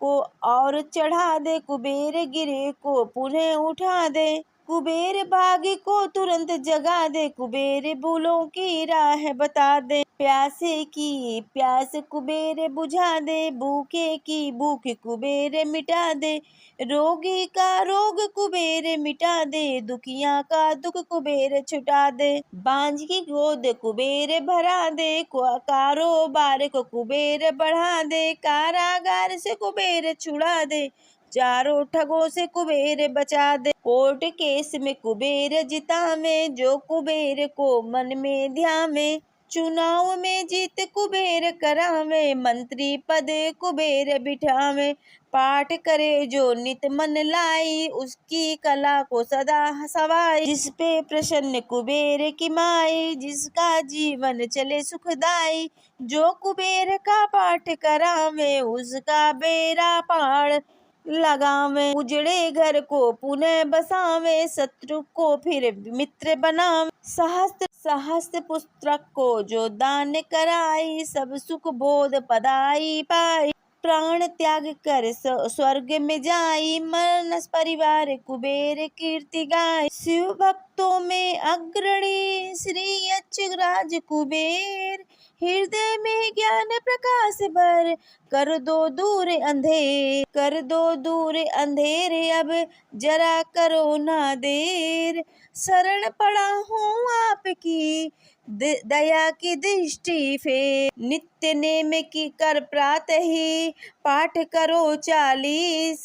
को और चढ़ा दे, कुबेर गिरे को पुनः उठा दे। कुबेर भागी को तुरंत जगा दे, कुबेर भूलों की राह बता दे। प्यासे की प्यास कुबेर बुझा दे, भूखे की भूख कुबेर मिटा दे। रोगी का रोग कुबेर मिटा दे, दुखिया का दुख कुबेर छुटा दे। बांझ की गोद कुबेर भरा दे, कारोबार को कुबेर बढ़ा दे। कारागार से कुबेर छुड़ा दे, चारों ठगों से कुबेर बचा दे। कोर्ट केस में कुबेर जितावे, जो कुबेर को मन में ध्यावे। चुनाव में जीत कुबेर करावे, मंत्री पद कुबेर बिठावे। पाठ करे जो नित मन लाई, उसकी कला को सदा सवाई। जिस पे प्रसन्न कुबेर की माई, जिसका जीवन चले सुखदाई। जो कुबेर का पाठ करावे, उसका बेड़ा पार लगावे। उजड़े घर को पुनः बसावे, शत्रु को फिर मित्र बनावे। सहस्त्र पुस्तक को जो दान कराई, सब सुख बोध पदाई पाई। प्राण त्याग कर स्वर्ग में जाई, मानस परिवार कुबेर कीर्ति गाय। शिव भक्तों में अग्रणी श्री यक्षराज कुबेर, हृदय में ज्ञान प्रकाश भर कर दो दूर अंधेर, कर दो दूर अंधेरे अब जरा करो ना देर। शरण पड़ा हूँ आपकी दया की दृष्टि फेर, नित्य नेम की कर प्रातः ही पाठ करो 40,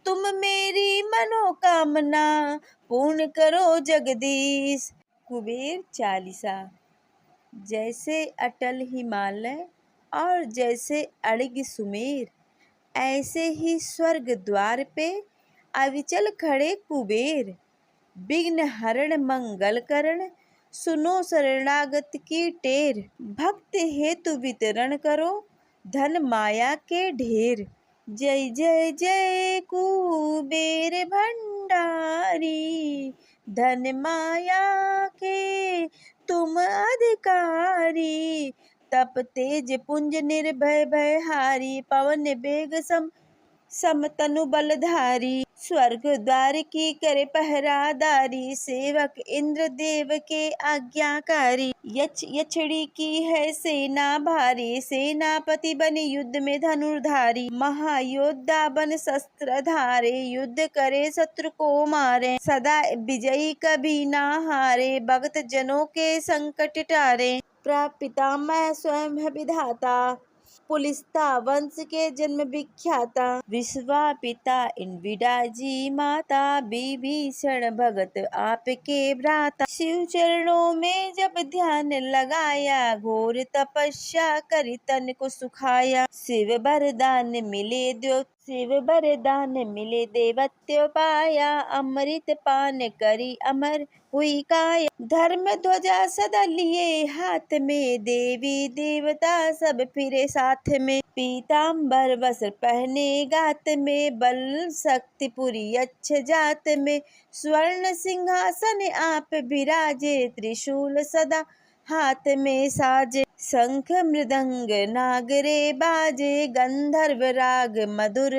तुम मेरी मनोकामना पूर्ण करो जगदीश। कुबेर चालीसा। जैसे अटल हिमालय और जैसे अड़िग सुमेर, ऐसे ही स्वर्ग द्वार पे अविचल खड़े कुबेर। विघ्न हरण मंगल करण, सुनो शरणागत की टेर। भक्त हेतु वितरण करो धन माया के ढेर। जय जय जय कुबेर भंडारी, धन माया के तुम अधिकारी। तप तेज पुंज निर्भय भयहारी, पवन बेग समतनु बलधारी। स्वर्ग द्वार की करे पहरादारी, सेवक इंद्र देव के आज्ञाकारी। यक्षड़ी की है सेना भारी, सेनापति बने युद्ध में धनुर्धारी। महायोद्धा बन शस्त्र धारे, युद्ध करे शत्रु को मारे। सदा विजयी कभी ना हारे, भक्त जनों के संकट टारे। प्रपितामह स्वयं है विधाता, पुलिस्ता वंश के जन्म विख्याता। विश्वापिता इनविडा जी माता, विभीषण भगत आपके भ्राता। शिव चरणों में जब ध्यान लगाया, घोर तपस्या करी तन को सुखाया। शिव वरदान मिले देवत्व पाया, अमृत पान करी अमर हुई काया। धर्म ध्वजा सदा लिए हाथ में, देवी देवता सब फिरे साथ में। पीताम्बर वस्त्र पहने गात में, बल शक्ति पुरी यक्ष जात में। स्वर्ण सिंहासन आप विराजे, त्रिशूल सदा हाथ में साजे। शंख मृदंग नागरे बाजे, गंधर्व राग मधुर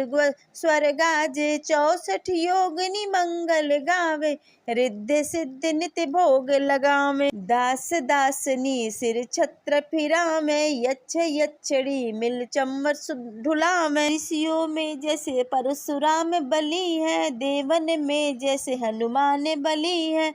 स्वर गाजे। 64 योगिनी मंगल गावे, रिद्धि सिद्धि नित्य भोग लगावे। दास दासनी सिर छत्र फिरावे, यक्ष यक्षड़ी मिल चम्मर ढुलावे। ऋषियों में जैसे परशुराम बली है, देवन में जैसे हनुमान बली है।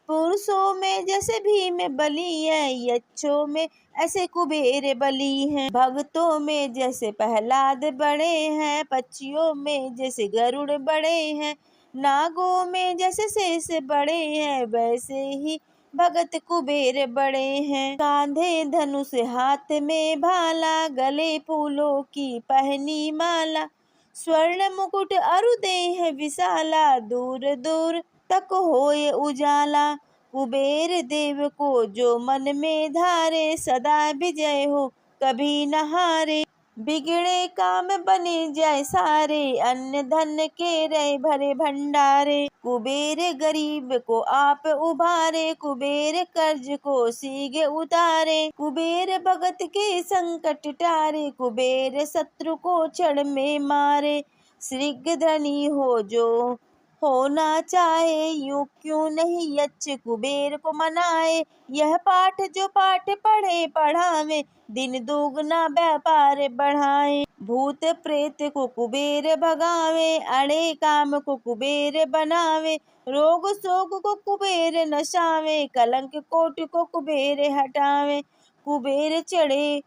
पुरुषों में जैसे भीम बली है, यक्षों में ऐसे कुबेर बली हैं। भक्तों में जैसे प्रहलाद बड़े हैं, पक्षियों में जैसे गरुड़ बड़े हैं। नागों में जैसे शेष बड़े हैं, वैसे ही भगत कुबेर बड़े हैं। कांधे धनुष हाथ में भाला, गले फूलों की पहनी माला। स्वर्ण मुकुट अरु देह विशाला, दूर दूर तक होए उजाला। कुबेर देव को जो मन में धारे, सदा विजय हो कभी न हारे। बिगड़े काम बने जाए सारे, अन्न धन के रहे भरे भंडारे। कुबेर गरीब को आप उबारे, कुबेर कर्ज को सीगे उतारे। कुबेर भगत के संकट टारे, कुबेर शत्रु को क्षण में मारे। शीघ्र धनी हो जो होना चाहे, यूं क्यों नहीं यक्ष कुबेर को मनाए। यह पाठ जो पाठ पढ़े पढ़ावे, दिन दुगना व्यापार बढ़ाए। भूत प्रेत को कुबेर भगावे, अड़े काम को कुबेर बनावे। रोग शोक को कुबेर नशावे, कलंक कोट को कुबेर हटावे। कुबेर चढ़े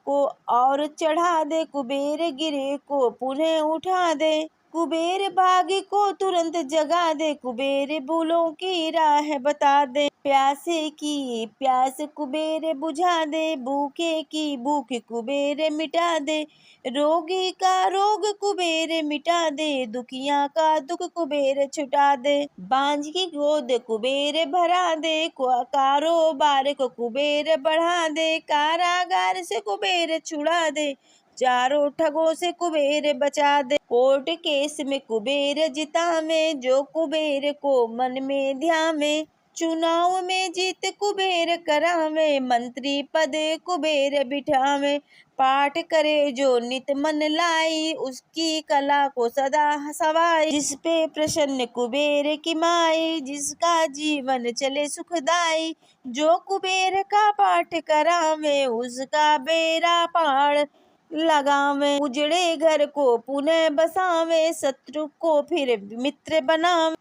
को और चढ़ा दे, कुबेर गिरे को पुनः उठा दे। कुबेर भागी को तुरंत जगा दे, कुबेर भूलों की राह बता दे। प्यासे की प्यास कुबेर बुझा दे, भूखे की भूख कुबेर मिटा दे। रोगी का रोग कुबेर मिटा दे, दुखिया का दुख कुबेर छुटा दे। बांझ की गोद कुबेर भरा दे, कारोबार को कुबेर बढ़ा दे। कारागार से कुबेर छुड़ा दे, चारों ठगों से कुबेर बचा दे। कोर्ट केस में कुबेर जितावे, जो कुबेर को मन में ध्यावे। चुनाव में जीत कुबेर करावे, मंत्री पद कुबेर बिठावे। पाठ करे जो नित मन लाई, उसकी कला को सदा सवाई। जिस पे प्रसन्न कुबेर की माई, जिसका जीवन चले सुखदाई। जो कुबेर का पाठ करावे, उसका बेड़ा पार लगावे। उजड़े घर को पुनः बसावे, शत्रु को फिर मित्र बनावे।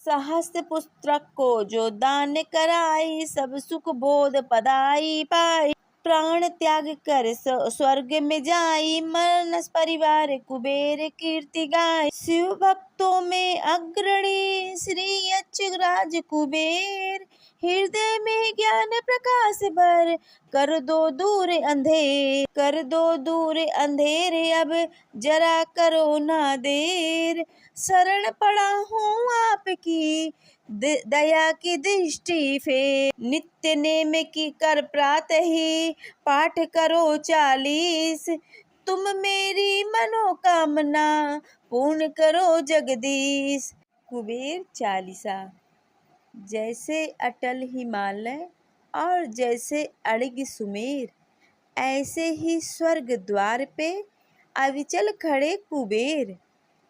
सहस्त्र पुस्तक को जो दान कराई, सब सुख बोध पदाई पाई। प्राण त्याग कर स्वर्ग में जाई, मानस परिवार कुबेर कीर्ति गाय। शिव भक्तों में अग्रणी श्री यक्षराज कुबेर, हृदय में ज्ञान प्रकाश भर कर दो दूर अंधेरे। अब जरा करो ना देर, शरण पड़ा हूँ आपकी दया की दृष्टि फेर। नित्य नेम की कर प्रातः ही, पाठ करो 40। तुम मेरी मनोकामना पूर्ण करो जगदीश। कुबेर चालीसा। जैसे अटल हिमालय और जैसे अड़िग सुमेर, ऐसे ही स्वर्ग द्वार पे अविचल खड़े कुबेर।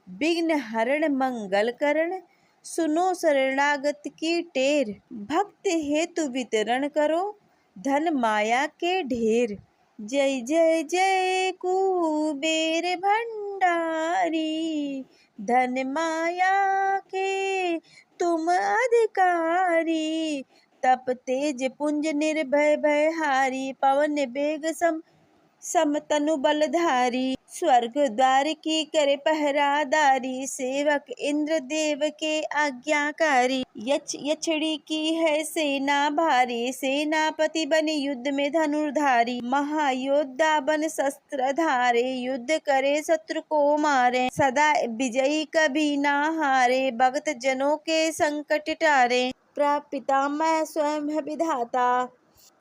विघ्न हरण मंगल करण, सुनो शरणागत की टेर। भक्त हेतु वितरण करो, धन माया के ढेर। जय जय जय कुबेर भंडारी, धन माया के तुम अधिकारी। तप तेज पुंज निर्भय भयहारी, पवन बेग समतनु बलधारी। स्वर्ग द्वार की करे पहरादारी, सेवक इंद्र देव के आज्ञाकारी। यक्षिणी की है सेना भारी, सेनापति बने युद्ध में धनुर्धारी। महायोद्धा बन शस्त्र धारे, युद्ध करे शत्रु को मारे। सदा विजयी कभी ना हारे, भक्त जनों के संकट टारे। प्रपितामह स्वयं है विधाता,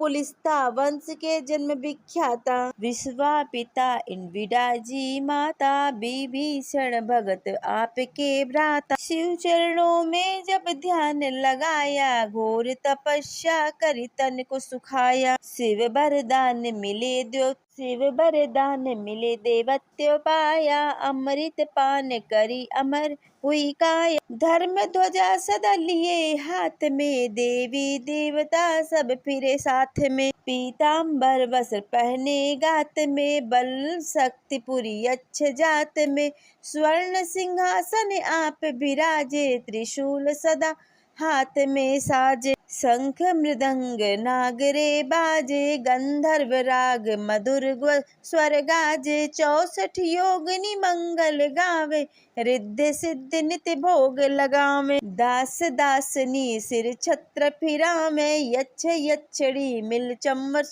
पुलिस्ता वंश के जन्म विख्याता। विश्वापिता इनविडा जी माता, विभीषण भगत आपके भ्राता। शिव चरणों में जब ध्यान लगाया, घोर तपस्या करी तन को सुखाया। शिव वरदान मिले देवत्व पाया, अमृत पान करी अमर हुई काया। धर्म ध्वजा सदा लिए हाथ में, देवी देवता सब फिरे साथ में। पीताम्बर वस्त्र पहने गात में, बल शक्ति पुरी यक्ष जात में। स्वर्ण सिंहासन आप विराजे, त्रिशूल सदा हाथ में साजे। शंख मृदंग नागरे बाजे, गंधर्व राग मधुर स्वर गाजे। 64 योगिनी मंगल गावे, रिद्धि सिद्धि नित्य भोग लगावे। दास दासनी सिर छत्र फिरावे, यक्ष यक्षिणी मिल चंवर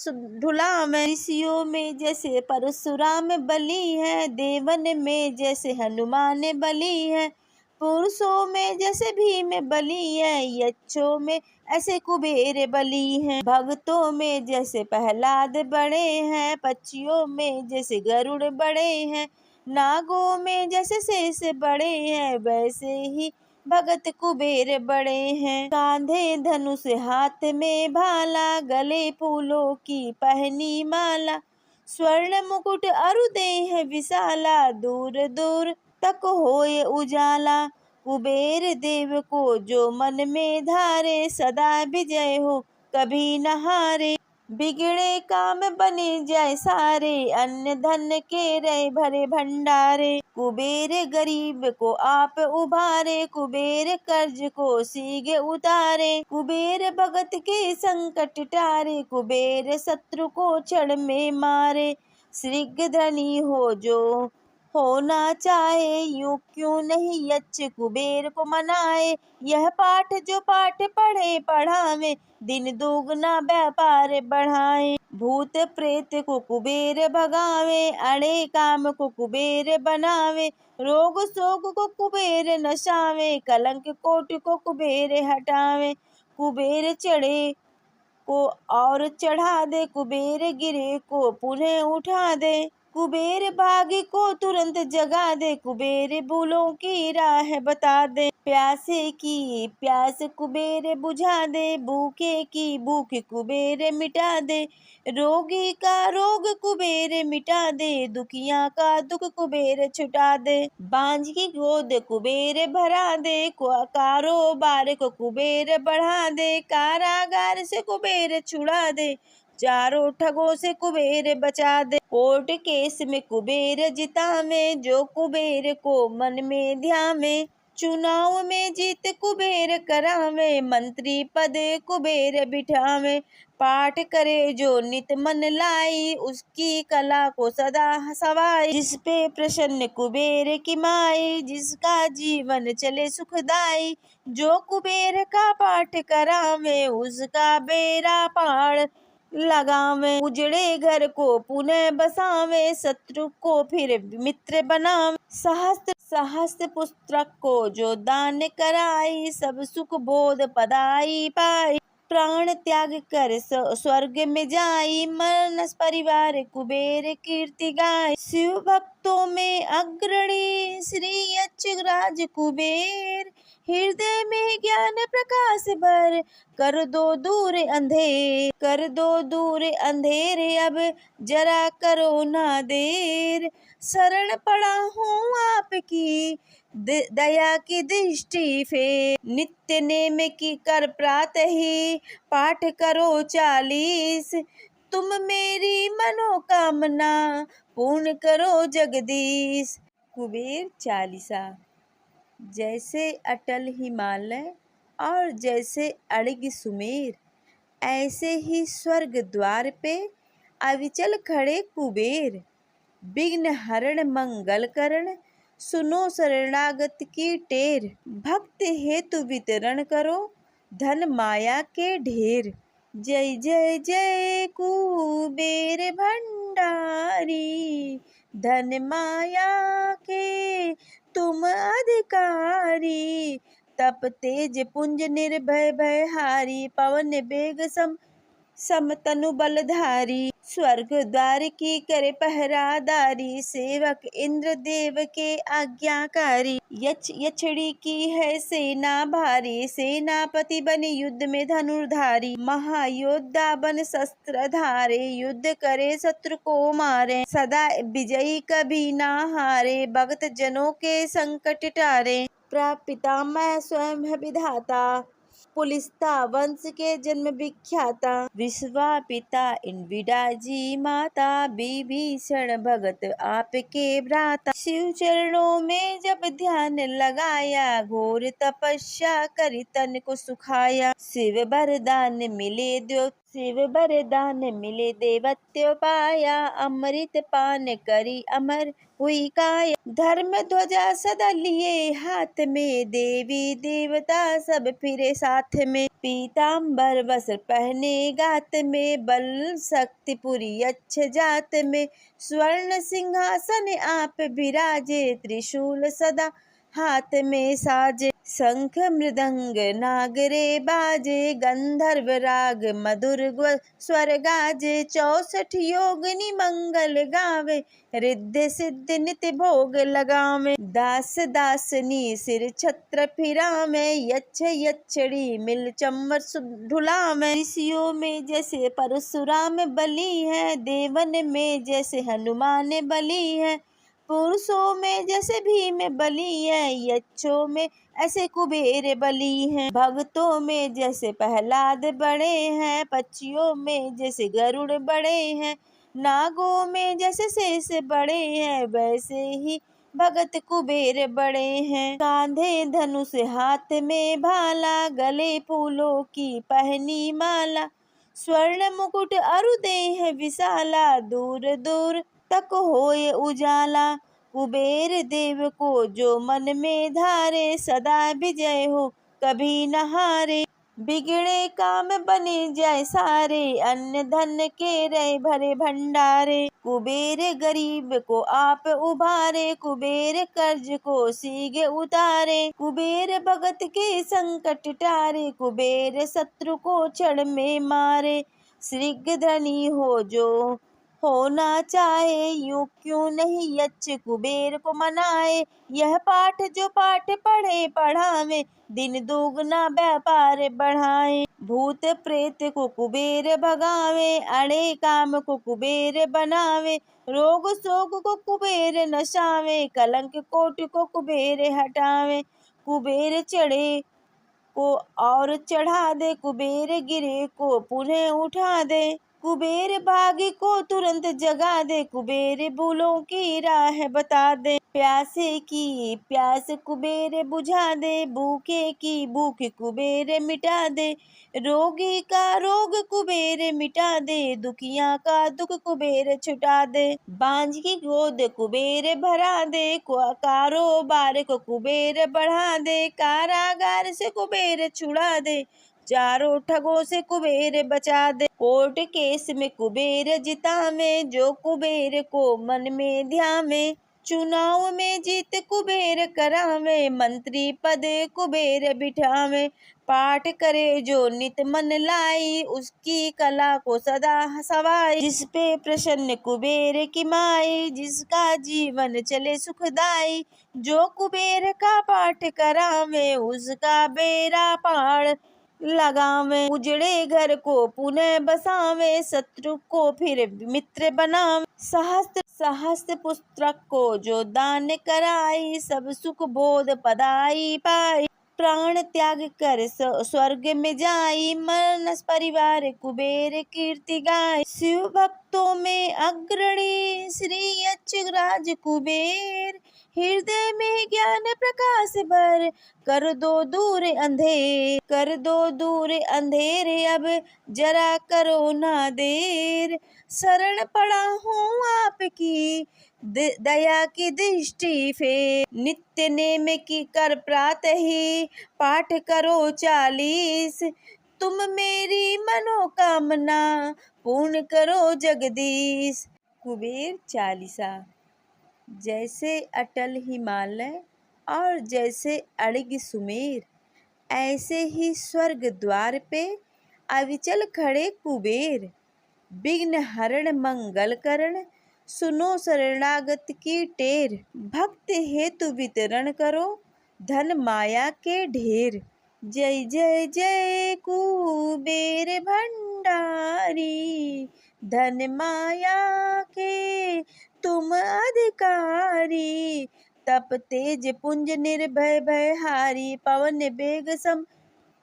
ढुलावे। ऋषियों में जैसे परशुराम बली है, देवन में जैसे हनुमान बली है। पुरुषों में जैसे भीम बली है, यक्षों में ऐसे कुबेर बली हैं। भक्तों में जैसे प्रहलाद बड़े हैं, पक्षियों में जैसे गरुड़ बड़े हैं। नागों में जैसे शेष बड़े हैं, वैसे ही भगत कुबेर बड़े हैं। कांधे धनुष हाथ में भाला, गले फूलों की पहनी माला। स्वर्ण मुकुट अरु देह विशाला, दूर दूर तक होए उजाला। कुबेर देव को जो मन में धारे, सदा विजय हो कभी न हारे। बिगड़े काम बने जाए सारे, अन्न धन के रहे भरे भंडारे। कुबेर गरीब को आप उबारे, कुबेर कर्ज को सीगे उतारे। कुबेर भगत के संकट टारे, कुबेर शत्रु को क्षण में मारे। शीघ्र धनी हो जो होना चाहे, यूं क्यों नहीं यक्ष कुबेर को मनाए। यह पाठ जो पाठ पढ़े पढ़ावे, दिन दुगना व्यापार बढ़ाए। भूत प्रेत को कुबेर भगावे, अड़े काम को कुबेर बनावे। रोग शोक को कुबेर नशावे, कलंक कोट को कुबेर हटावे। कुबेर चढ़े को और चढ़ा दे, कुबेर गिरे को पुनः उठा दे। कुबेर भाग्य को तुरंत जगा दे, कुबेर भूलों की राह बता दे। प्यासे की प्यास कुबेर बुझा दे, भूखे की भूख कुबेर मिटा दे। रोगी का रोग कुबेर मिटा दे, दुखिया का दुख कुबेर छुटा दे। बांझ की गोद कुबेर भरा दे, कारोबार को कुबेर बढ़ा दे। कारागार से कुबेर छुड़ा दे, चारों ठगों से कुबेर बचा दे। कोर्ट केस में कुबेर जितावे, जो कुबेर को मन में ध्यावे। चुनाव में जीत कुबेर करावे, मंत्री पद कुबेर बिठावे। पाठ करे जो नित मन लाई, उसकी कला को सदा सवाई। जिस पे प्रसन्न कुबेर की माई, जिसका जीवन चले सुखदाई। जो कुबेर का पाठ करावे, उसका बेड़ा पार लगावे। उजड़े घर को पुनः बसावे, शत्रु को फिर मित्र बनावे। सहस्त्र पुस्तक को जो दान कराई, सब सुख बोध पदाई पाई। प्राण त्याग कर स्वर्ग में जाई, मानस परिवार कुबेर कीर्ति गाय। शिव भक्तों में अग्रणी श्री यक्षराज कुबेर, हृदय में ज्ञान प्रकाश भर कर दो दूर अंधेरे। अब जरा करो ना देर, शरण पड़ा हूँ आपकी, दया की दृष्टि फेर। नित्य नेम की कर प्रातः ही, पाठ करो 40। तुम मेरी मनोकामना पूर्ण करो जगदीश। कुबेर चालीसा। जैसे अटल हिमालय और जैसे अड़िग सुमेर, ऐसे ही स्वर्ग द्वार पे अविचल खड़े कुबेर। विघ्न हरण मंगल करण, सुनो शरणागत की टेर। भक्त हेतु वितरण करो, धन माया के ढेर। जय जय जय कुबेर भंडारी, धन माया के तुम अधिकारी। तप तेज पुंज निर्भय भयहारी, पवन बेग समतनु बलधारी। स्वर्ग द्वार की करे पहरादारी, सेवक इंद्र देव के आज्ञाकारी। यक्षिणी की है सेना भारी, सेनापति बन युद्ध में धनुर्धारी। महायोद्धा बन शस्त्र धारे, युद्ध करे शत्रु को मारे। सदा विजयी कभी ना हारे, भक्त जनों के संकट टारे। प्रपितामह स्वयं है विधाता, पुलिस्ता वंश के जन्म विख्याता। विश्वापिता इनविडा जी माता, विभीषण भगत आपके भ्राता। शिव चरणों में जब ध्यान लगाया, घोर तपस्या करी तन को सुखाया। शिव वरदान मिले देवत्व पाया, अमृत पान करी अमर हुई काया। धर्म ध्वजा सदा लिए हाथ में, देवी देवता सब फिरे साथ में। पीताम्बर वस्त्र पहने गात में, बल शक्ति पुरी यक्ष जात में। स्वर्ण सिंहासन आप विराजे, त्रिशूल सदा हाथ में साजे। शंख मृदंग नागरे बाजे, गंधर्व राग मधुर स्वर गाजे। 64 योगिनी मंगल गावे, रिद्धि सिद्धि नित्य भोग लगावे। दास दासनी सिर छत्र फिरावे, यक्ष यक्षिणी मिल चम्मर ढुलावे। ऋषियों में जैसे परशुराम बली है, देवन में जैसे हनुमान बली है। पुरुषों में जैसे भीम बली है, यक्षों में ऐसे कुबेर बली हैं। भक्तों में जैसे प्रहलाद बड़े हैं, पक्षियों में जैसे गरुड़ बड़े हैं। नागों में जैसे शेष बड़े हैं, वैसे ही भगत कुबेर बड़े हैं। कांधे धनुष हाथ में भाला, गले फूलों की पहनी माला। स्वर्ण मुकुट अरु देह विशाला, दूर दूर तक होए उजाला। कुबेर देव को जो मन में धारे, सदा विजय हो कभी न हारे। बिगड़े काम बने जाए सारे, अन्न धन के रहे भरे भंडारे। कुबेर गरीब को आप उबारे, कुबेर कर्ज को सीगे उतारे। कुबेर भगत के संकट टारे, कुबेर शत्रु को क्षण में मारे। शीघ्र धनी हो जो होना चाहे, यूं क्यों नहीं यक्ष कुबेर को मनाए। यह पाठ जो पाठ पढ़े पढ़ावे, दिन दुगना व्यापार बढ़ाए। भूत प्रेत को कुबेर भगावे, अड़े काम को कुबेर बनावे। रोग शोक को कुबेर नशावे, कलंक कोट को कुबेर हटावे। कुबेर चढ़े को और चढ़ा दे, कुबेर गिरे को पुनः उठा दे। कुबेर भागी को तुरंत जगा दे, कुबेर भूलों की राह बता दे। प्यासे की प्यास कुबेर बुझा दे, भूखे की भूख कुबेर मिटा दे। रोगी का रोग कुबेर मिटा दे, दुखिया का दुख कुबेर छुटा दे। बांझ की गोद कुबेर भरा दे, कारोबार को कुबेर बढ़ा दे। कारागार से कुबेर छुड़ा दे, चारों ठगों से कुबेर बचा दे। कोर्ट केस में कुबेर जितावे, जो कुबेर को मन में ध्यावे। चुनाव में जीत कुबेर करावे, मंत्री पद कुबेर बिठावे। पाठ करे जो नित मन लाई, उसकी कला को सदा सवाई। जिस पे प्रसन्न कुबेर की माई, जिसका जीवन चले सुखदाई। जो कुबेर का पाठ करावे, उसका बेड़ा पार लगावे। उजड़े घर को पुनः बसावे, शत्रु को फिर मित्र बनावे। सहस्त्र पुस्तक को जो दान कराई, सब सुख बोध पदाई पाई। प्राण त्याग कर स्वर्ग में जाई, मानस परिवार कुबेर कीर्ति गाय। शिव भक्तों में अग्रणी श्री यक्ष राज कुबेर, हृदय में ज्ञान प्रकाश भर, कर दो दूर अंधेरे, अब जरा करो ना देर। शरण पड़ा हूँ आपकी, दया की दृष्टि फेर। नित्य नेम की कर प्रातः ही, पाठ करो 40। तुम मेरी मनोकामना पूर्ण करो जगदीश। कुबेर चालीसा। जैसे अटल हिमालय और जैसे अड़िग सुमेर, ऐसे ही स्वर्ग द्वार पे अविचल खड़े कुबेर। विघ्न हरण मंगल करण, सुनो शरणागत की टेर। भक्त हेतु वितरण करो, धन माया के ढेर। जय जय जय कुबेर भंडारी, धन माया के तुम अधिकारी। तप तेज पुंज निर्भय भयहारी, पवन बेग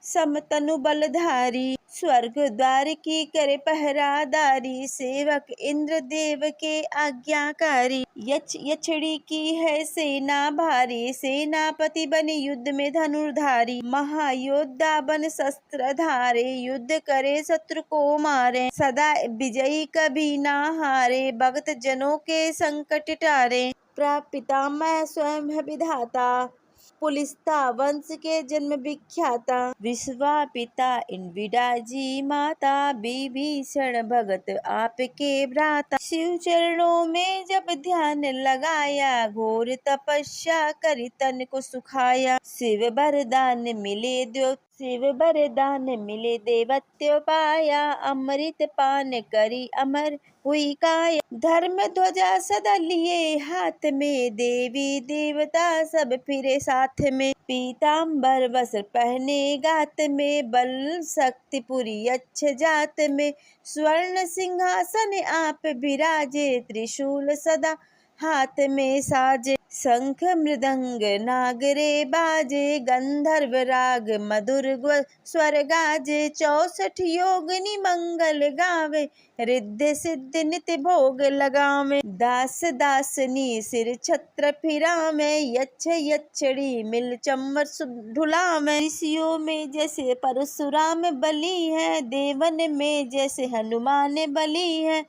समतनु बलधारी। स्वर्ग द्वार की करे पहरादारी, सेवक इंद्र देव के आज्ञाकारी। यक्षिणी की है सेना भारी, सेनापति बन युद्ध में धनुर्धारी। महायोद्धा बन शस्त्र धारे, युद्ध करे शत्रु को मारे। सदा विजयी कभी ना हारे, भक्त जनों के संकट टारे। प्रपितामह स्वयं है विधाता, पुलिस्ता वंश के जन्म विख्याता। विश्वापिता इनविडा जी माता, विभीषण भगत आपके भ्राता। शिव चरणों में जब ध्यान लगाया, घोर तपस्या करी तन को सुखाया। शिव वरदान मिले देवत्व पाया, अमृत पान करी अमर हुई काया। धर्म ध्वजा सदा लिए हाथ में, देवी देवता सब फिरे साथ में। पीताम्बर वस्त्र पहने गात में, बल शक्ति पुरी यक्ष जात में। स्वर्ण सिंहासन आप विराजे, त्रिशूल सदा हाथ में साजे। शंख मृदंग नागरे बाजे, गंधर्व राग मधुर स्वर गाजे। 64 योगिनी मंगल गावे, रिद्धि सिद्धि नित्य भोग लगावे। दास दासनी सिर छत्र फिरावे, यक्ष यक्षिणी मिल चम्मर ढुलावे। ऋषियों में जैसे परशुराम बली है, देवन में जैसे हनुमान बली है।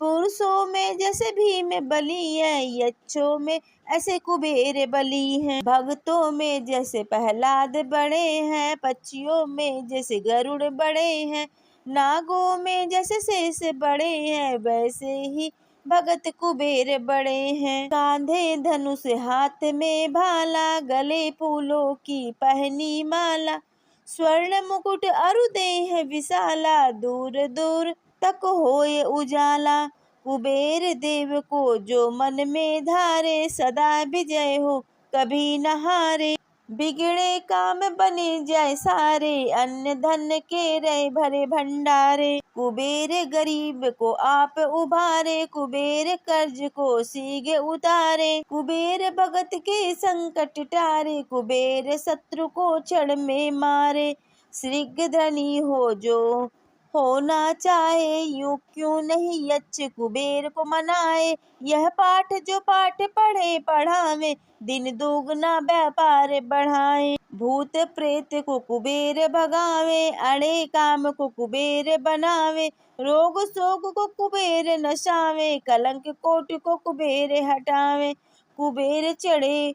पुरुषों में जैसे भीम बली है, यक्षों में ऐसे कुबेर बली हैं। भक्तों में जैसे प्रहलाद बड़े हैं, पक्षियों में जैसे गरुड़ बड़े हैं। नागों में जैसे शेष बड़े हैं, वैसे ही भगत कुबेर बड़े हैं। कांधे धनुष हाथ में भाला, गले फूलों की पहनी माला। स्वर्ण मुकुट अरु देह विशाला, दूर दूर तक होए उजाला। कुबेर देव को जो मन में धारे, सदा विजय हो कभी न हारे। बिगड़े काम बने जाए सारे, अन्न धन के रहे भरे भंडारे। कुबेर गरीब को आप उबारे, कुबेर कर्ज को सीगे उतारे। कुबेर भगत के संकट टारे, कुबेर शत्रु को क्षण में मारे। शीघ्र धनी हो जो होना चाहे, यूं क्यों नहीं यक्ष कुबेर को मनाए। यह पाठ जो पाठ पढ़े पढ़ावे, दिन दुगना व्यापार बढ़ाए। भूत प्रेत को कुबेर भगावे, अड़े काम को कुबेर बनावे। रोग शोक को कुबेर नशावे, कलंक कोट को कुबेर हटावे। कुबेर चढ़े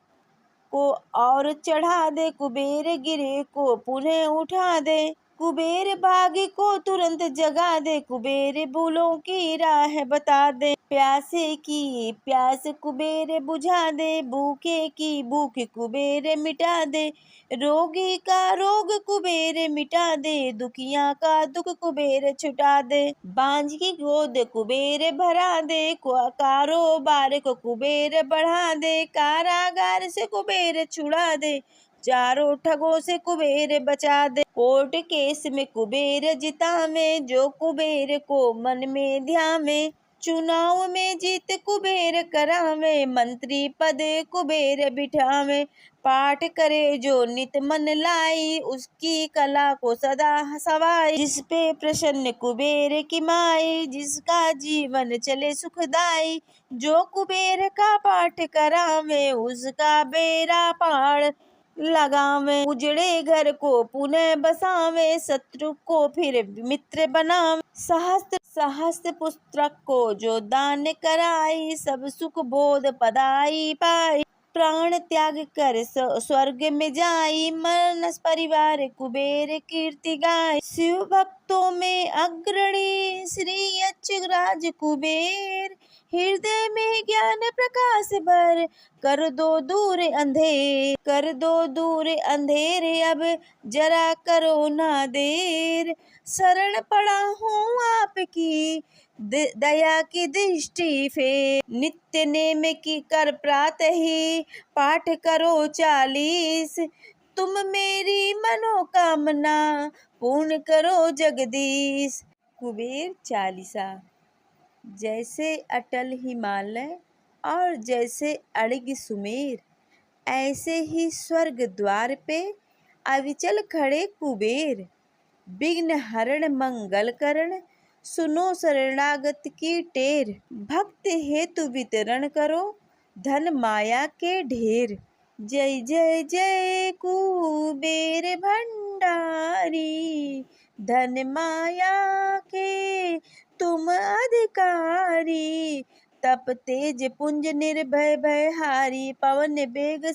को और चढ़ा दे, कुबेर गिरे को पुनः उठा दे। कुबेर भागी को तुरंत जगा दे, कुबेर भूलों की राह बता दे। प्यासे की प्यास कुबेर बुझा दे, भूखे की भूख कुबेर मिटा दे। रोगी का रोग कुबेर मिटा दे, दुखिया का दुख कुबेर छुटा दे। बांझ की गोद कुबेर भरा दे, कारोबार को कुबेर बढ़ा दे। कारागार से कुबेर छुड़ा दे, चारों ठगों से कुबेर बचा दे। कोर्ट केस में कुबेर जितावे, जो कुबेर को मन में ध्यावे। चुनाव में जीत कुबेर करावे, मंत्री पद कुबेर बिठावे। पाठ करे जो नित मन लाई, उसकी कला को सदा सवाई। जिस पे प्रसन्न कुबेर की माई, जिसका जीवन चले सुखदाई। जो कुबेर का पाठ करावे, उसका बेड़ा पार लगावे। उजड़े घर को पुनः बसावे, शत्रु को फिर मित्र बनावे। सहस्त्र पुस्तक को जो दान कराई, सब सुख बोध पदाई पाई। प्राण त्याग कर स्वर्ग में जाई, मानस परिवार कुबेर कीर्ति गाय। शिव भक्तों में अग्रणी श्री यक्ष राज कुबेर, हृदय में ज्ञान प्रकाश भर कर दो दूर अंधेरे। अब जरा करो ना देर, शरण पड़ा हूँ आपकी दया की दृष्टि फेर। नित्य नेम की कर प्रातः ही, पाठ करो 40। तुम मेरी मनोकामना पूर्ण करो जगदीश। कुबेर चालीसा। जैसे अटल हिमालय और जैसे अड़िग सुमेर, ऐसे ही स्वर्ग द्वार पे अविचल खड़े कुबेर। विघ्न हरण मंगल करण, सुनो शरणागत की टेर। भक्त हेतु वितरण करो, धन माया के ढेर। जय जय जय कुबेर भंडारी, धन माया के तुम अधिकारी। तप तेज पुंज निर्भय भयहारी, पवन बेग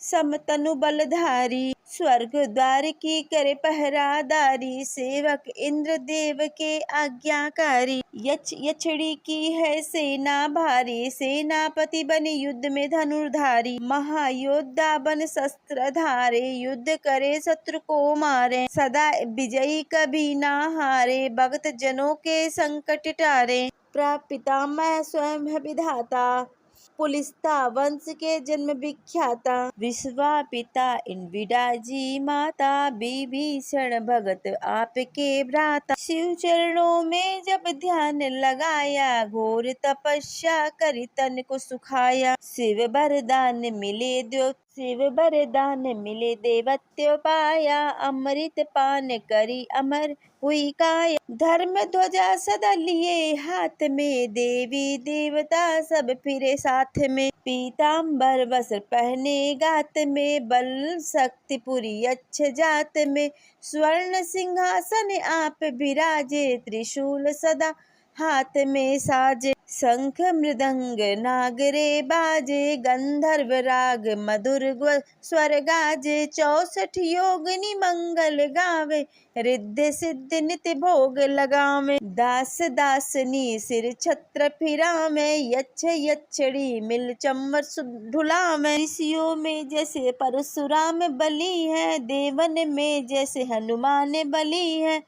समतनु बलधारी। स्वर्ग द्वार की करे पहरादारी, सेवक इंद्र देव के आज्ञाकारी। यक्षिणी की है सेना भारी, सेनापति बने युद्ध में धनुर्धारी। महायोद्धा बन शस्त्र धारे, युद्ध करे शत्रु को मारे। सदा विजयी कभी ना हारे, भक्त जनों के संकट टारे। प्रपितामह स्वयं है विधाता, पुलिस्ता वंश के जन्म विख्याता। विश्वापिता इनविडा जी माता, विभीषण भगत आपके भ्राता। शिव चरणों में जब ध्यान लगाया, घोर तपस्या करी तन को सुखाया। शिव वरदान मिले देवत्व पाया, अमृत पान करी अमर हुई काया। धर्म ध्वजा सदा लिए हाथ में, देवी देवता सब फिरे साथ में। पीताम्बर वस्त्र पहने गात में, बल शक्ति पुरी यक्ष जात में। स्वर्ण सिंहासन आप विराजे, त्रिशूल सदा हाथ में साजे। शंख मृदंग नागरे बाजे, गंधर्व राग मधुर स्वर गाजे। 64 योगिनी मंगल गावे, रिद्धि सिद्धि नित्य भोग लगावे। दास दासनी सिर छत्र फिरावे, यक्ष यक्षिणी मिल चंवर ढुलावे। ऋषियों में जैसे परशुराम बली है, देवन में जैसे हनुमान बली है।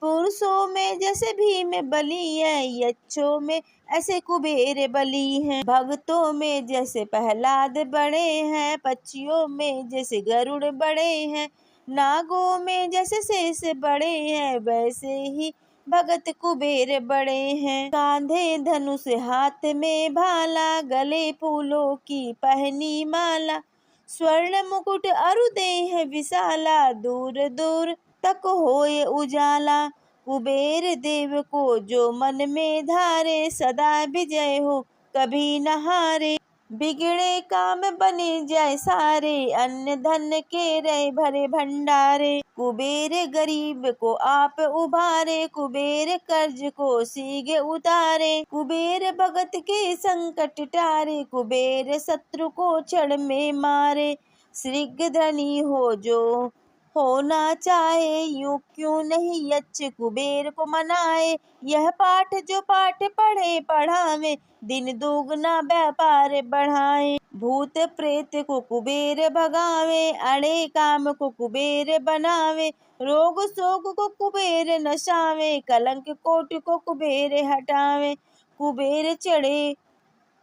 पुरुषों में जैसे भीम बली है, यक्षों में ऐसे कुबेर बली हैं, भक्तों में जैसे प्रहलाद बड़े हैं, पक्षियों में जैसे गरुड़ बड़े हैं, नागों में जैसे शेष बड़े हैं, वैसे ही भगत कुबेर बड़े हैं। कांधे धनुष, हाथ में भाला, गले फूलों की पहनी माला, स्वर्ण मुकुट अरु देह विशाला, दूर दूर तक होए उजाला। कुबेर देव को जो मन में धारे, सदा विजय हो कभी न हारे। बिगड़े काम बने जाए सारे, अन्न धन के रहे भरे भंडारे। कुबेर गरीब को आप उबारे, कुबेर कर्ज को सीगे उतारे। कुबेर भगत के संकट टारे, कुबेर शत्रु को क्षण में मारे। शीघ्र धनी हो जो होना चाहे, यूं क्यों नहीं यक्ष कुबेर को मनाए। यह पाठ जो पाठ पढ़े पढ़ावे, दिन दुगना व्यापार बढ़ाए। भूत प्रेत को कुबेर भगावे, अड़े काम को कुबेर बनावे। रोग शोक को कुबेर नशावे, कलंक कोट को कुबेर हटावे। कुबेर चढ़े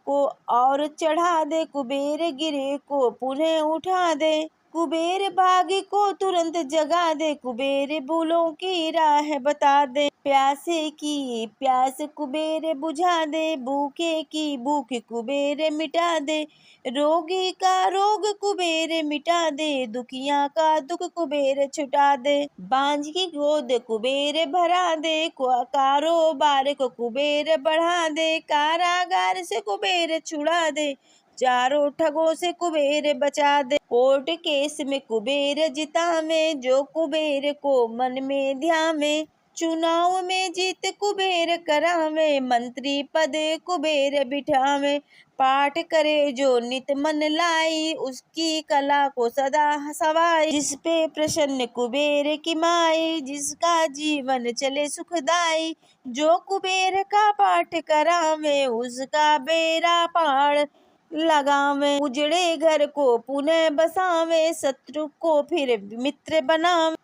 को और चढ़ा दे, कुबेर गिरे को पुनः उठा दे। कुबेर भागी को तुरंत जगा दे, कुबेर भूलों की राह बता दे। प्यासे की प्यास कुबेर बुझा दे, भूखे की भूख कुबेर मिटा दे। रोगी का रोग कुबेर मिटा दे, दुखिया का दुख कुबेर छुटा दे। बांझ की गोद कुबेर भरा दे, कारोबार को कुबेर बढ़ा दे। कारागार से कुबेर छुड़ा दे, चारों ठगों से कुबेर बचा दे। कोर्ट केस में कुबेर जितावे, जो कुबेर को मन में ध्यावे। चुनाव में जीत कुबेर करावे, मंत्री पद कुबेर बिठावे। पाठ करे जो नित मन लाई, उसकी कला को सदा सवाई। जिस पे प्रसन्न कुबेर की माई, जिसका जीवन चले सुखदाई। जो कुबेर का पाठ करावे, उसका बेड़ा पार लगावे। उजड़े घर को पुनः बसावे, शत्रु को फिर मित्र बनावे।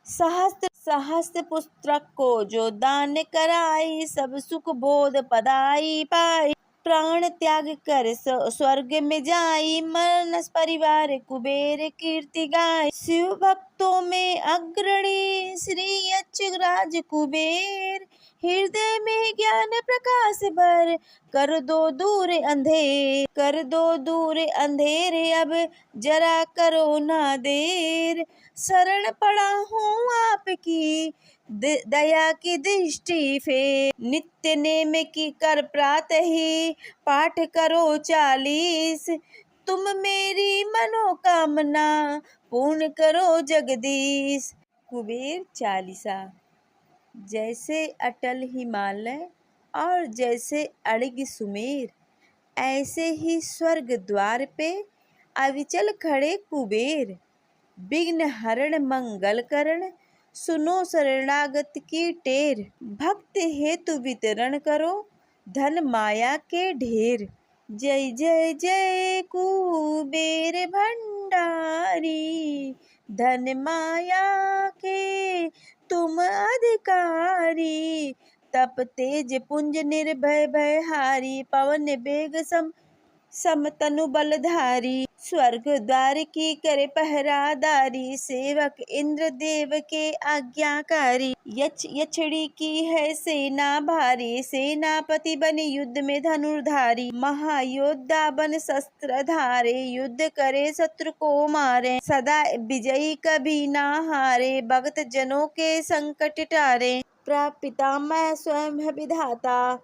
सहस्त्र पुस्तक को जो दान कराई, सब सुख बोध पदाई पाई। प्राण त्याग कर स्वर्ग में जाई, मानस परिवार कुबेर कीर्ति गाय। शिव भक्तों में अग्रणी श्री यक्षराज कुबेर, हृदय में ज्ञान प्रकाश भर कर दो दूर अंधेरे। अब जरा करो ना देर, शरण पड़ा हूँ आपकी दया की दृष्टि फेर। नित्य नेम की कर प्रातः ही, पाठ करो 40। तुम मेरी मनोकामना पूर्ण करो जगदीश। कुबेर चालीसा। जैसे अटल हिमालय और जैसे अड़िग सुमेर, ऐसे ही स्वर्ग द्वार पे अविचल खड़े कुबेर। विघ्न हरण मंगल करण, सुनो शरणागत की टेर। भक्त हेतु वितरण करो, धन माया के ढेर। जय जय जय कुबेर भंडारी, धन माया के तुम अधिकारी। तप तेज पुंज निर्भय भयहारी, पवन बेग समतनु बलधारी। स्वर्ग द्वार की करे पहरादारी, सेवक इंद्र देव के आज्ञाकारी। यक्षिणी की है सेना भारी, सेनापति बने युद्ध में धनुर्धारी। महायोद्धा बन शस्त्र धारे, युद्ध करे शत्रु को मारे। सदा विजयी कभी ना हारे, भक्त जनों के संकट टारे। प्रपितामह स्वयं है विधाता,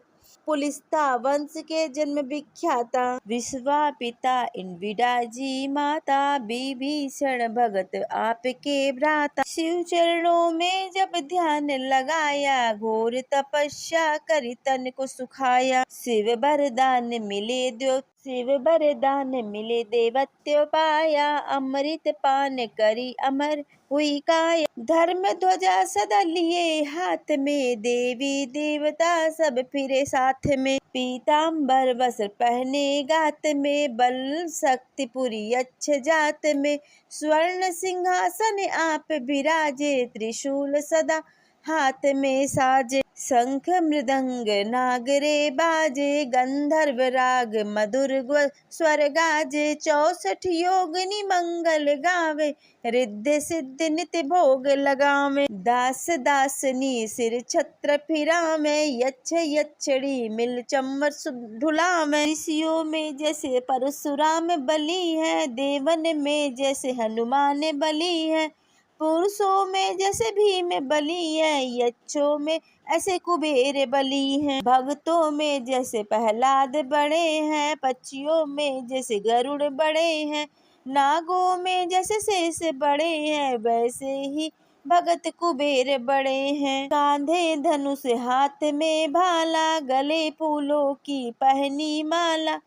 पुलिस्ता वंश के जन्म विख्याता। विश्वापिता इनविडा जी माता, विभीषण भगत आपके भ्राता। शिव चरणों में जब ध्यान लगाया, घोर तपस्या करी तन को सुखाया। शिव वरदान मिले देवत्व पाया, अमृत पान करी अमर हुई काया। धर्म ध्वजा सदा लिए हाथ में, देवी देवता सब फिरे साथ में। पीताम्बर वस्त्र पहने गात में, बल शक्ति पुरी यक्ष जात में। स्वर्ण सिंहासन आप विराजे, त्रिशूल सदा हाथ में साजे, शंख मृदंग नागरे बाजे, गंधर्व राग मधुर स्वर गाजे, 64 योगिनी मंगल गावे, रिद्धि सिद्धि नित्य भोग लगावे, दास दासनी सिर छत्र फिरावे, यक्ष यक्षिणी मिल चंवर ढुलावे, ऋषियों में जैसे परशुराम बली है, देवन में जैसे हनुमान बली है, पुरुषों में जैसे भीम बली है, यक्षों में ऐसे कुबेर बली हैं, भक्तों में जैसे प्रहलाद बड़े हैं, पक्षियों में जैसे गरुड़ बड़े हैं, नागों में जैसे शेष बड़े हैं, वैसे ही भगत कुबेर बड़े हैं। कांधे धनुष हाथ में भाला, गले फूलों की पहनी माला,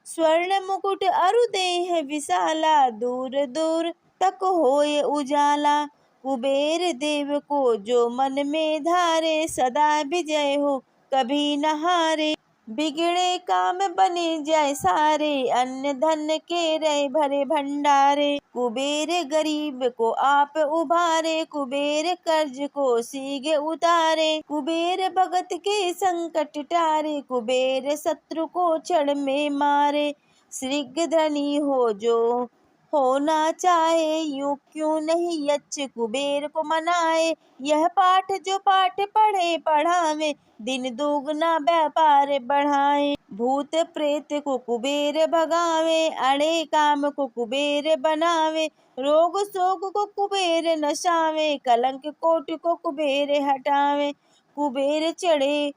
स्वर्ण मुकुट अरु देह विशाला, दूर दूर तक होए उजाला, कुबेर देव को जो मन में धारे, सदा विजय हो कभी न हारे, बिगड़े काम बने जाए सारे, अन्न धन के रहे भरे भंडारे, कुबेर गरीब को आप उबारे, कुबेर कर्ज को सीगे उतारे, कुबेर भगत के संकट टारे, कुबेर शत्रु को क्षण में मारे, शीघ्र धनी हो जो होना चाहे, यूं क्यों नहीं यक्ष कुबेर को मनाए, यह पाठ जो पाठ पढ़े पढ़ावे, दिन दुगना व्यापार बढ़ाए, भूत प्रेत को कुबेर भगावे, अड़े काम को कुबेर बनावे, रोग शोक को कुबेर नशावे, कलंक कोट को कुबेर हटावे, कुबेर चढ़े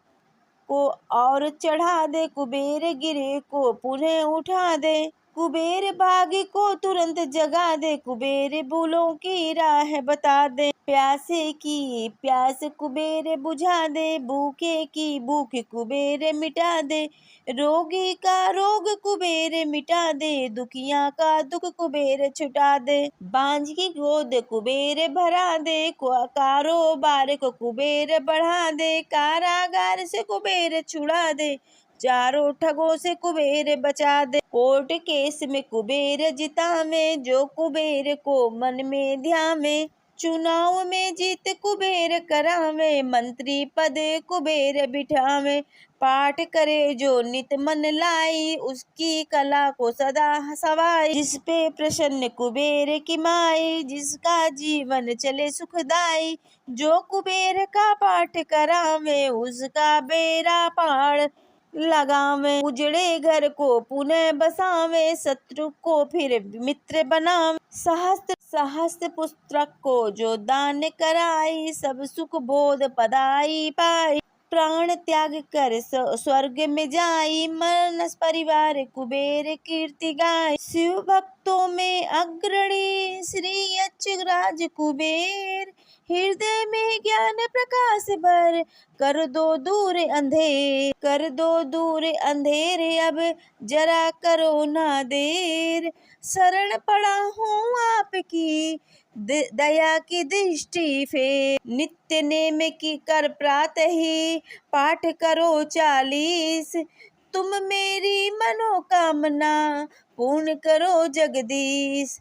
को और चढ़ा दे, कुबेर गिरे को पुनः उठा दे, कुबेर भागी को तुरंत जगा दे, कुबेर भूलों की राह बता दे, प्यासे की प्यास कुबेर बुझा दे, भूखे की भूख कुबेर मिटा दे, रोगी का रोग कुबेर मिटा दे, दुखिया का दुख कुबेर छुटा दे, बांझ की गोद कुबेर भरा दे, कारोबार को कुबेर बढ़ा दे, कारागार से कुबेर छुड़ा दे, चारों ठगों से कुबेर बचा दे, कोर्ट केस में कुबेर जितावे, जो कुबेर को मन में ध्यावे, चुनाव में जीत कुबेर करावे, मंत्री पद कुबेर बिठावे, पाठ करे जो नित मन लाई, उसकी कला को सदा सवाई, जिस पे प्रसन्न कुबेर की माई, जिसका जीवन चले सुखदाई, जो कुबेर का पाठ करावे, उसका बेड़ा पार लगावे, उजड़े घर को पुनः बसावे, शत्रु को फिर मित्र बनावे, सहस्त्र पुस्तक को जो दान कराई, सब सुख बोध पदाई पाई, प्राण त्याग कर स्वर्ग में जाई, मानस परिवार कुबेर कीर्ति गाय, शिव भक्तों में अग्रणी श्री यक्षराज कुबेर, हृदय में ज्ञान प्रकाश भर, कर दो दूर अंधेरे, अब जरा करो ना देर, शरण पड़ा हूँ आपकी दया की दृष्टि फेर, नित्य नेम की कर प्रातः ही पाठ करो 40, तुम मेरी मनोकामना पूर्ण करो जगदीश।